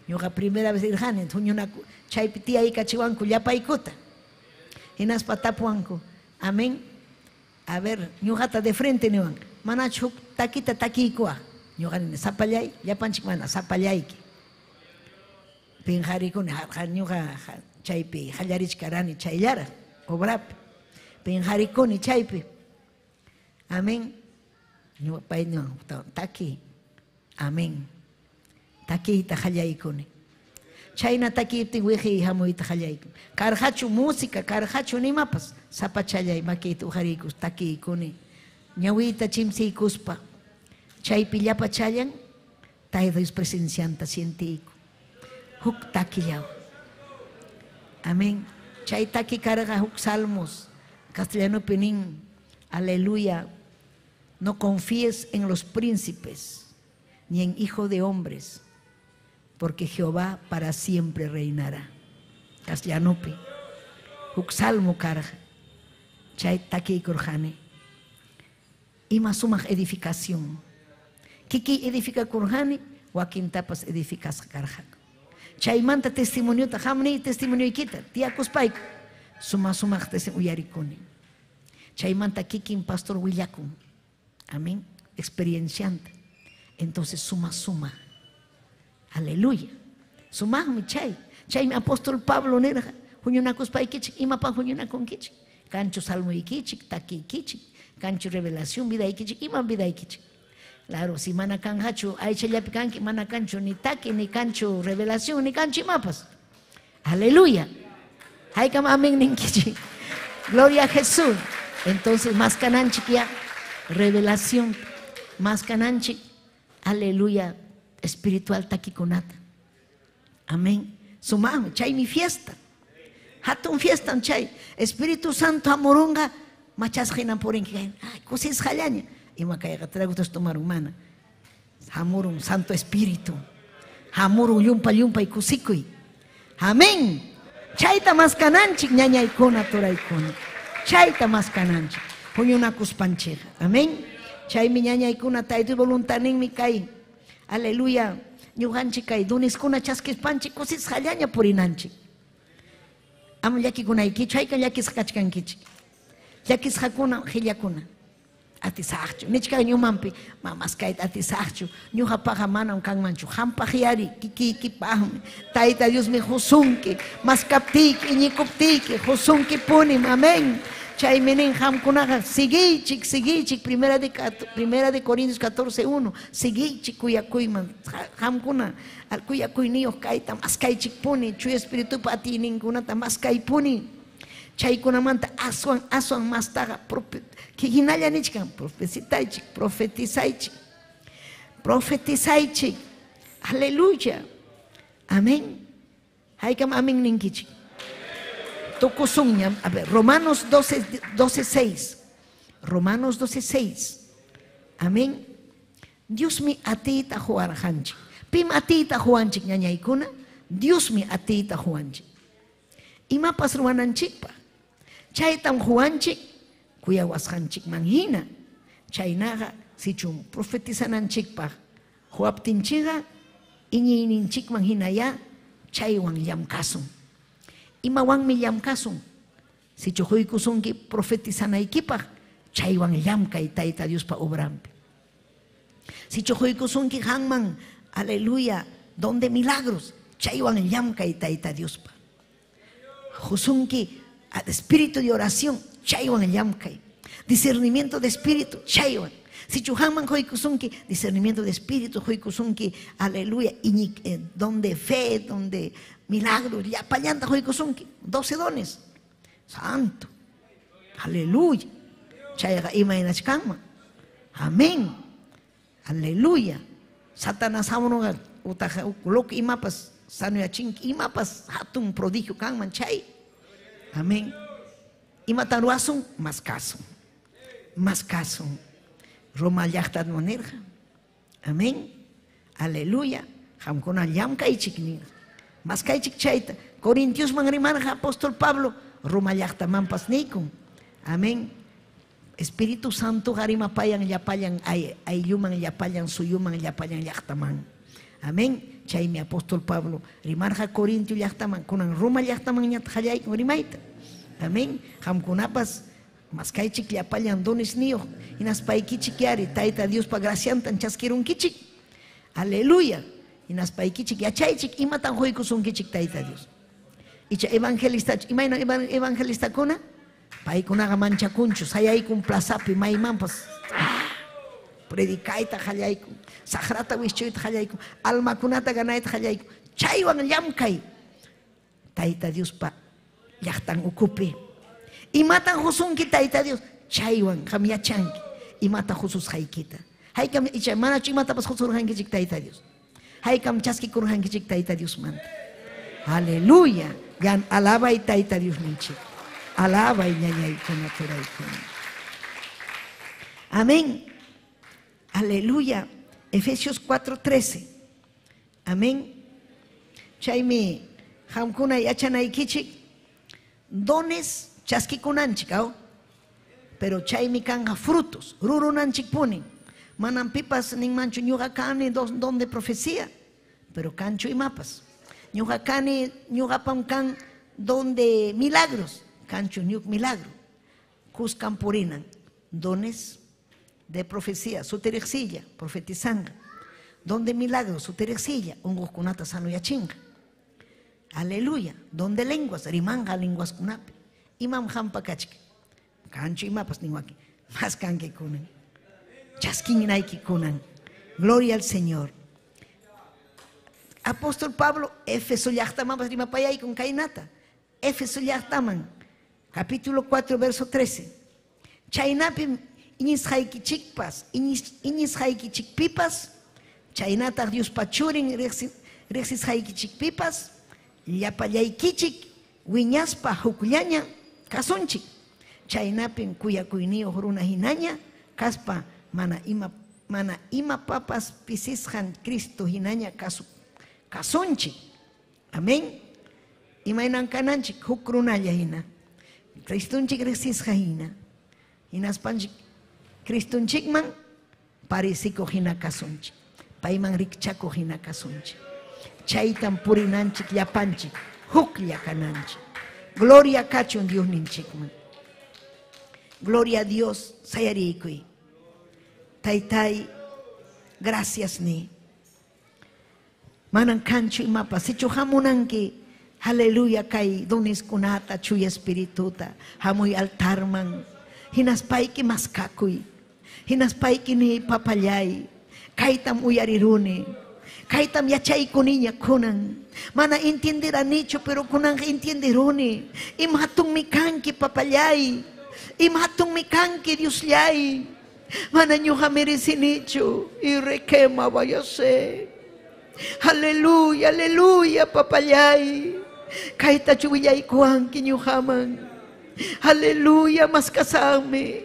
Speaker 5: Ñuqa primera vez rirjane huñunaku chaypi tiyay kachiwanku llapaykota. Hinaspa tapuanku. Amén. A ver, ñuqata de frente niwan. Manachuk takita takikuah. ñuqanini sapallay llapanchik mana sapallayki pinjarikuni ñuqa chaypi qallarichkarani chayllara obrapi pinjarikuni chaypi amén ñuqa payno taki amén takiyta qallaykuni chayna takiyiptin wiji hamuyta qallaykuni karqachu música karqachu nimapas sapachallay makiyta ujariykus takiykuni ñawita chimsiykuspa chaypi llapachallan Tayta Dios presencianta sientiyku huk takillaw amén chay taki karqa huk salmos castellanopi nin aleluya no confíes en los príncipes ni en hijo de hombres porque Jehová para siempre reinará castellanopi huk salmo karqa chay taki kurqani ima sumaq edificación kiki edifica kurqani wakintapas edificas karqa chaymanta testimoniota hamni testimonioykita tiyakuspayku sumaq uyarikuni chaymanta kikin pastor willakun amén experiencianta entonces suma aleluya sumaqmi chaymi apóstol Pablo nirqa huñunakuspaykichik imapan huñunakunkichik kanchu salmuykichik takiykichik kanchu revelación vidaykichik iman vidaykichik claro si mana kanqachu aychallapi kanki mana kanchu ni taki ni kanchu revelación ni kanchu imapas aleluya haykam amén ninkichik gloria a Jesús entonces más kananchik ya revelación más kananchik aleluya espiritual takikunata amén sumaqmi chaymi fiesta hatun fiesta chay Espíritu Santo amurunga machasqinan purinki ay kusisqallaña ima kayqa tragutas tomaron mana hamurun Santo Espíritu hamurun yumpay kusikuy amén chayta mas kananchik ñañaykuna turaykuna chayta mas kananchik huñunakuspanchik amén chaymi ñañaykuna Tayta voluntaninmi kay aleluya ñuqanchik kay duniskuna chaskispanchik kusisqallaña purinanchik ama llakikunaykichu hayka llakisqachkankichik llakisqakuna qillakuna atisaqchu nichkay ñumanpi mamaskayta atisaqchu ñuqapaqa manam kanmanchu qampaq yari kikiykipaqmi Tayta Diosmi husunki maskaptiyki iñikuptiyki husunki punim amén chaymi nin qamkunaqa sigiychik primera de Corintios 14:1 sigiychik kuyakuyman qamkuna kuyakuyniyuq kayta maskaychik puni Chuya Espiritupa atiyninkunata maskaypuni chaykunamanta aswan mastaqa hinalla nichkan profetizaychik aleluya amén haykam amén ninkichik tukusunña a ver Romanos 12:6 Romanos 12:6 amén Diosmi atiyta huwarqanchik pim atiyta huwanchik ñañaykuna Diosmi atiyta huwanchik imapas ruwananchikpa chaytam huwanchik kuyawasqanchikman hina chaynaqa sichun profetizananchikpaq huwaptinchikqa iñiyninchikman hinaya chaywan llamkasun imawanmi llamkasun sichu huykusunki profetizanaykipaq chaywan llamkay Tayta Diospa obrampi sichu huykusunki hanman aleluya donde milagros chaywan llamkay Tayta Diospa husunki espíritu de oración chaywan llamkay discernimiento de espíritu chaywan sichu hanman huykusunki discernimiento de espíritu huykusunki aleluya donde fe donde milagros llapallanta huykusunki 12 dones santo aleluya chayqa imaynachkanman amén aleluya Satanás hamunuqa utaqa loco imapas sanuyachinki imapas hatun prodigio kanman chay amén imatan ruasun mas kasun Roma llaqtatman nirqa amén aleluya qamkuna llamkaychik nirqa maskaychik chayta Corintiosman rimarqa apóstol Pablo Roma llaqtamanpas niykun amén Espíritu Santo rimapayan llapallan aylluman llapallan suyuman llapallan llaqtaman amén chaymi apóstol Pablo rimarqa Corintio llaqtaman kunan Roma llaqtaman ñata qallaykun rimayta amén qamkunapas maskaychik llapallan dones niyuq hinaspaykichik yari Tayta Diospa graciantan chaskirunkichik Aleluya. Y nas paikichik yachaychik imatan huykusunkichik Tayta Dios. Icha evangelista, imayna evangelista kuna, paikunaga manchakunchu, sayaykun plazapi maymanpas. Predikaita hallaykun, sagrata wischuyta hallaykun, almakunata ganayta hallaykun. Chaywan llamkay. Tayta Dios pa llaqtan ukupi. Imatan husunki Tayta Dios, chaywan qam yachanki. Imata husus haykita. Haykam icha manachu imatapas husurhankichik Tayta Dios. Haykam chaskikurhankichik Tayta Dios manta. Aleluya. Yan alaba y Tayta Dios ninchik. Alaba y ñañaykuna turaykuna. Amén. Aleluya. Efesios 4:13. Amén. Chaymi hamkuna yachanaykichik dones chaskikunanchik, ¿no? Pero chaymi kanga frutos, rurunanchik punin. Manan pipas nin manchu ñuqa kani don de profecía, pero kanchu imapas. Ñuqa kani ñuqapam kan don de milagros, kanchu ñuq milagro. Kuskan purinan dones de profecía, suterexilla, profetizanga. Don de milagros, suterexilla, ungukunata sano yachinga. Aleluya. Don de lenguas, rimanga lenguas kunapi. Imam hampa kachke. Kanchu imapas niwaki. Más kanke kunan. Chaskinnaiki kunan. Gloria al Señor. Apóstol Pablo, Éfeso llaqtaman rimapayay con kainata. Éfeso llaqtaman. Capítulo 4, verso 13. Chaynapim iñishaykichikpas, iñishaykichikpipas, chaynata Dios pachurin rexishaykichikpipas, llapallaykichik, wiñaspa hukllaña, kasunchik. Chaynapim kuyakuyniyo runa hinaña, kaspa mana ima papas pisishan Cristo hinaña kasunchik. Amén. Imainan kananchik hukrunalla hina. Cristunchik resisja hina. Hinaspanchik Cristunchikman parisiko hina kasunchik. Paiman rikchako hina kasunchik. Chaytan purinanchik yapanchik. Huklla kananchik. Gloria kachun Dios ninchikman. Gloria a Dios sayarikuy. Taytay, gracias ni. Manan kanchu imapa. Sichu hamunanki. Aleluya kay donis kunata chuy espirituta. Hamuy altarman. Hinaspayki maskakuy. Hinaspayki ni papayay. Kaytam uyariruni. Kaytam yachaykuniña kunan. Mana entenderá nicho, pero kunan entenderuni. Imhatun mi kanki papayay. Imhatun mi kanki Dioslay. Mana ñuqa mereci nicho. Y requema vayase. Aleluya, aleluya papayay. Kayta chuwiyay kuanki ñuqaman. Aleluya, maskasame.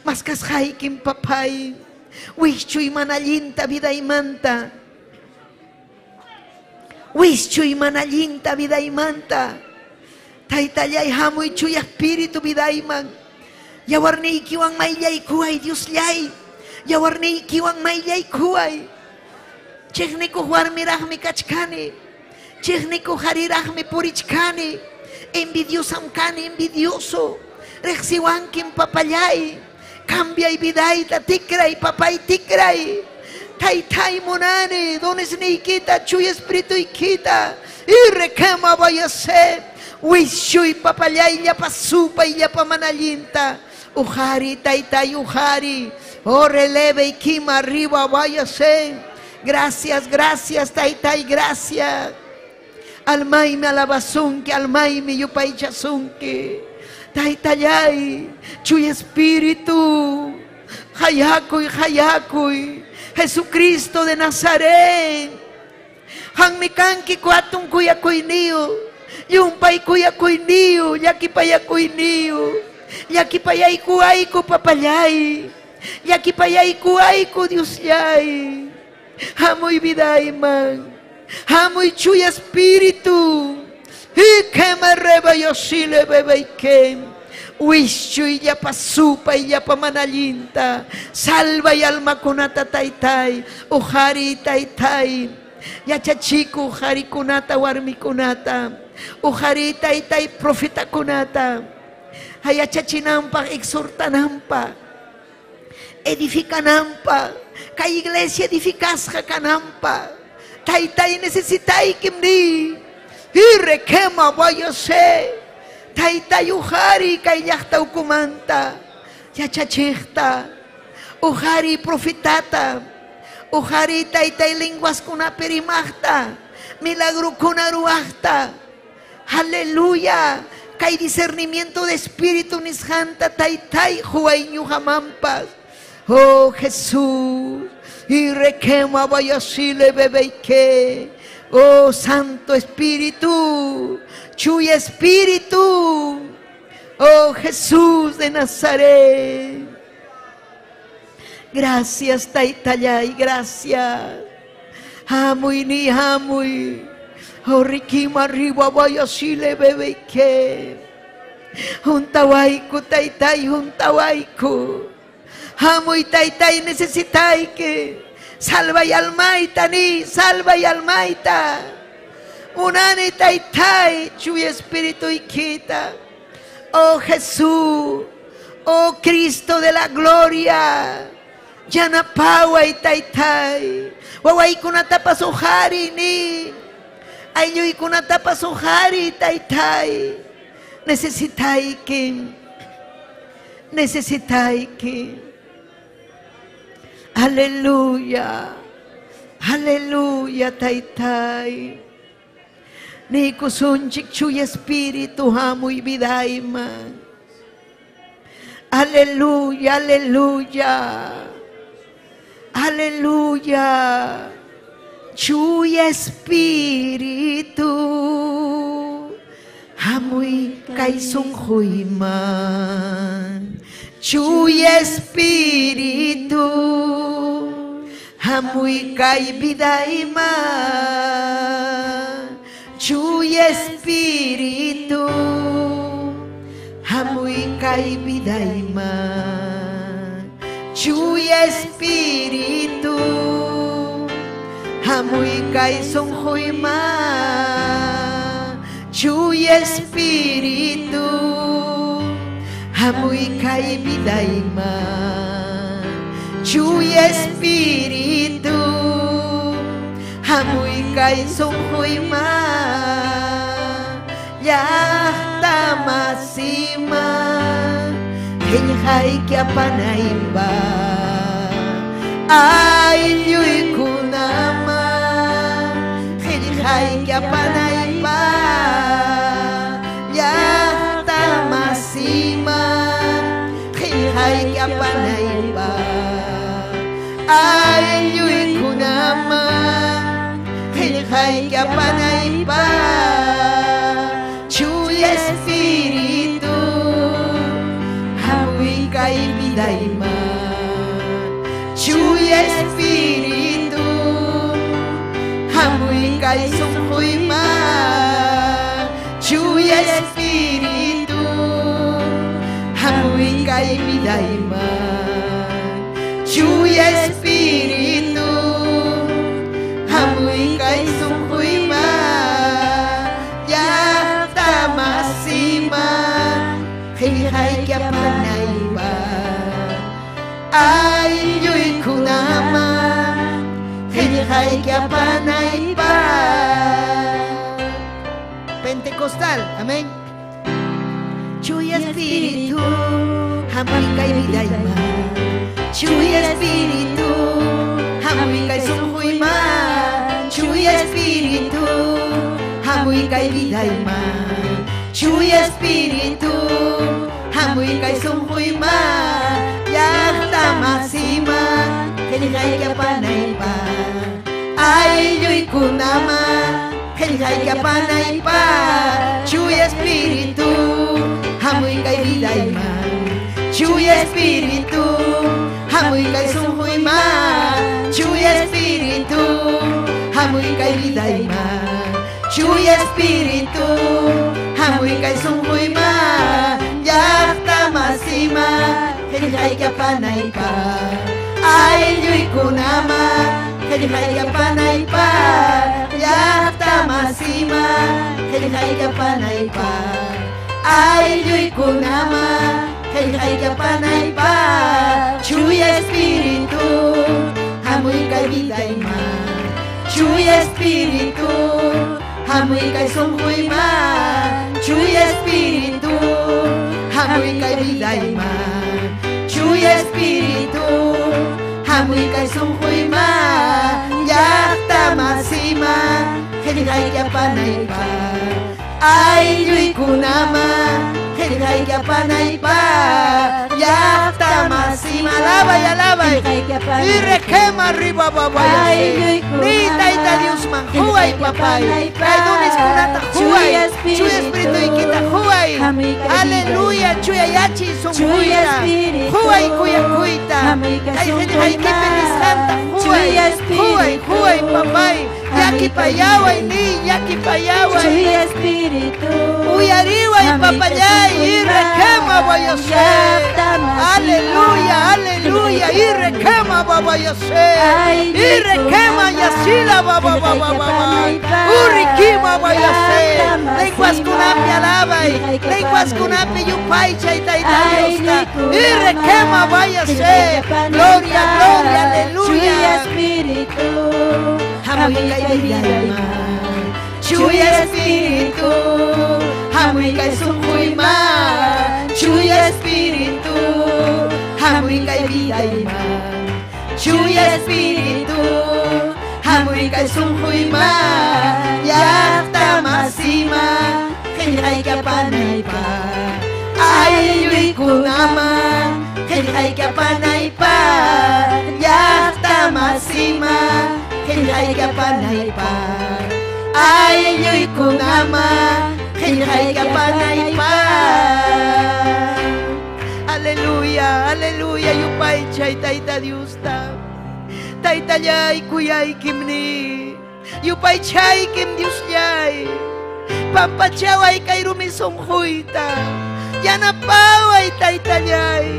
Speaker 5: Maskashaykim papay. Wischuy manallinta vida imanta. Wischuy manallinta vida imanta. Taytallay hamuy chuy espíritu vida iman. Yawarniykiwan maylay kuway Dioslay. Yawarniykiwan maylay kuway. Chikniku warmiraqmi kachkani. Chikniku hariraqmi purichkani. Envidiosam kani, envidioso. Rexiwankim papayay. Cambia y vidayta tikray, papay tikray. Taytay monane, dones nikita, chuy espíritu ikita. Y requema vayase. Wishuy papayay, yapa supa y yapa manalinta. Ujari, taytay, ujari. Oh, releve y kima arriba vayase. Gracias, gracias, taytay, gracias. Almayme alabazunque, almayme yupaychazunque. Taytayay, chuy espíritu. Hayakuy, hayakuy. Jesucristo de Nazaret. Hanmikanki kuatun kuyakuynio. Yumpay kuyakuynio. Yakipayakuynio. Yakipayay kuayku papayay. Yakipayay kuayku Dioslay. Hamuy vidayman. Hamuy chuy espíritu. Y que me reba yo si le bebe y que. Wishu y yapa supa y yapa manalinta. Salva y alma kunata taytay. Ujari taytay. Yachachiku ujari kunata warmi kunata. Ujari taytay profeta kunata. Hayachachinampa exhortanampa. Edificanampa. Que iglesia edificasca canampa. Taitai necesitai kimni. Ire quema vaya se. Taitai uhari kai yachta ukumanta. Yachachechta. Uhari profitata. Uhari taitai lenguas kuna perimachta. Milagro kuna ruachta. Aleluya. Que hay discernimiento de espíritu nishanta taitai huayñu jamampas. Oh Jesús. Y requema vayasile bebeike. Oh Santo Espíritu. Chuy Espíritu. Oh Jesús de Nazaret. Gracias taitayay, gracias. Amuy ni amuy. Oh riquima arriba vayasile bebeike. Juntawaiku taitai juntawaiku. Amuy taitai necesitai que salva y almaita ni salva y almaita. Unani taitai chuy espíritu y quita. Oh Jesús, oh Cristo de la gloria. Yana pawa y taitai. Wawai kunatapa sohari ni. Ayuy kunatapa sohari taitai. Necesitai que. Aleluya, aleluya, taitai. Ni kusunchik chuy espíritu amo y vidaima. Aleluya, aleluya, aleluya. Chuy espíritu amo y kaisung huiman. Chuy espíritu, amuy kay bidaima. Chuy espíritu, amuy kay bidaima. Chuy espíritu, amuy kay songhoyma. Chuy espíritu. Amuy kay bidaima. Chuy espíritu. Amuy kay songhoyma. Yahta masima. Henyhay kya panayba. Ay yuy kunama. Henyhay kya panayba. Yahta masima. Hay que apanaiba. Ay, yuy kunama. Hay que apanaiba. Chuy espíritu. Hawi kay bidaima. Chuy espíritu. Hawi kay sunghuima. Chuy espíritu. Amuy kay bidaima. Chuy espíritu. Amuy kay sunghuima. Yahta masima. Hay que apanaiba. Ay yuy kunama. Hay que apanaiba. Pentecostal, amén. Chuy espíritu, amuy kay bidaima. Chuy espíritu, amuy kay sunghuima. Chuy espíritu, amuy kay bidaima. Chuy espíritu, amuy kay sunghuima. Yahta masima, hay que apanaiba. Ay yuy kunama, hay que apanaiba. Chuy espíritu. Amuy kay bidaima. Chuy espíritu. Amuy kay sunghuima. Chuy espíritu. Amuy kay bidaima. Chuy espíritu. Amuy kay sunghuima. Yahta masima. Hay que apanaiba. Ay yuy kunama. Hay que apanaiba. Yahta masima. Hay que apanaiba. Ay yuy kunama. Hay que apanaiba. Chuy espíritu. vida ima Chuy Espíritu Hamuy kay sungkuy man Chuy Espíritu Hamuy kay vida ima Chuy Espíritu Hamuy kay sungkuy man Yakta masima Henigay kya panay pa Ay yuy kunama Henigay kya panay pa Yakta masima Alabay Y requema arriba babay Ni taita Dios man Huay papay Kay dunis kunata huay Chuy Espíritu ikita huay Aleluya Chuy ayachi son huita Huay kuya kuita Kay henigay kipenis santa Huay papay Yaki payaway ni Yaki payaway
Speaker 3: Chuy Espíritu
Speaker 5: Uyariwa y papayay y requema bayose Aleluya y requema babayose y requema yasila bababababay Urikima bayose Lenguas kunapi alabay Lenguas kunapi yupay chaytaita Diosta y requema bayose Gloria, aleluya
Speaker 3: Chuy Espíritu
Speaker 5: Hamuy kay vida Chuy Espíritu Hamuy kay sungkuy man Chuy Espíritu Hamuy kay vida man Chuy Espíritu Hamuy kay sungkuy man Yakta masima Henigay kya panay pa Ay yuy kunama Henigay kya panay pa Yakta masima Henigay kya panay pa Ay yuy kunama Henigay kya panay pa Aleluya Yupay chay taita Dios ta Taita yay kuyay kimni Yupay chay kim Dios yay Pampachaway kay rumisong huita Yanapaway taita yay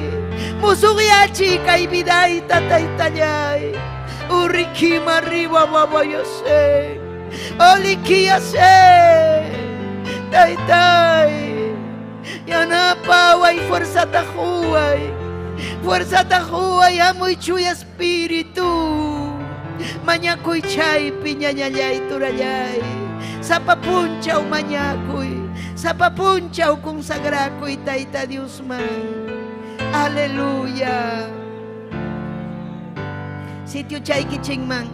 Speaker 5: Musugyachi kay biday taita yay Urikima arriba babayose Olikiyase Taytay Yanapaway fuerza tahuay Amoy Chuy Espíritu Mañakuy chay piñañayay turayay Sapapunchaw mañakuy Sapapunchaw kung sagrakuy Tayta Dios man Aleluya Sitio chay kichingman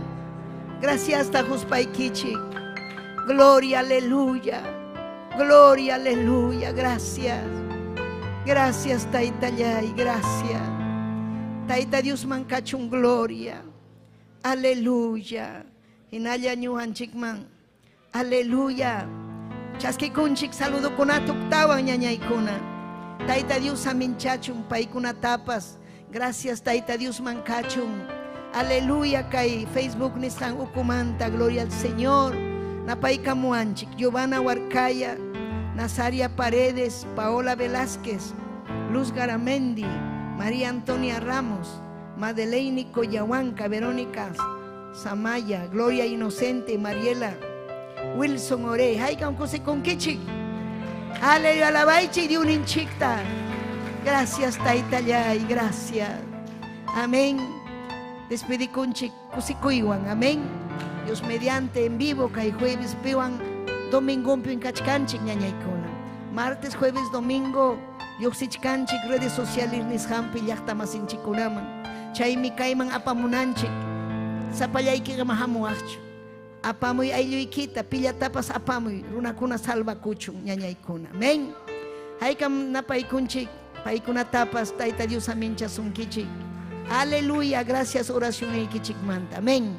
Speaker 5: Gracias tajuspay kichik Gloria, aleluya Gracias Taita Yay, gracias Taita Dios man kachung gloria Aleluya Hinaya nyuhan chikman Aleluya Chaski kunchik saludo kuna tuktawan ñañay kuna Taita Dios amin chachung paikuna tapas Gracias Taita Dios man kachung Aleluya kay Facebook ni San Ukumanta Gloria al Señor Napay kamuanchik Giovanna Huarcaya Nazaria Paredes Paola Velázquez Luz Garamendi María Antonia Ramos Madeleine Coyahuanca Verónica Samaya Gloria Inocente Mariela Wilson Ore Haikan kuse con kichik Aleluya alabaichi de un hinchikta Gracias Taita Yay gracias Amén Despedí kunchik kusikuiwan amén Dios mediante en vivo kay jueves piwan domingo en kachkanchik ñañaykuna martes jueves domingo yuksichkanchik redes sociales nishampi llaqtamasinchikunaman chaymi kayman apamunanchik sapallaykiqa mahamuwaqchu apamuy aylluykita pillatapas apamuy runakuna salvakuchun ñañaykuna amén haykam napaykunchik paykunatapas Tayta Dios aminchasunkichik aleluya gracias oración aykichikmanta amén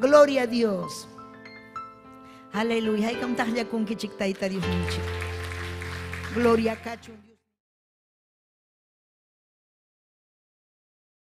Speaker 5: gloria a Dios aleluya haykam taqllakunkichik Tayta Dios ninchik gloria kachun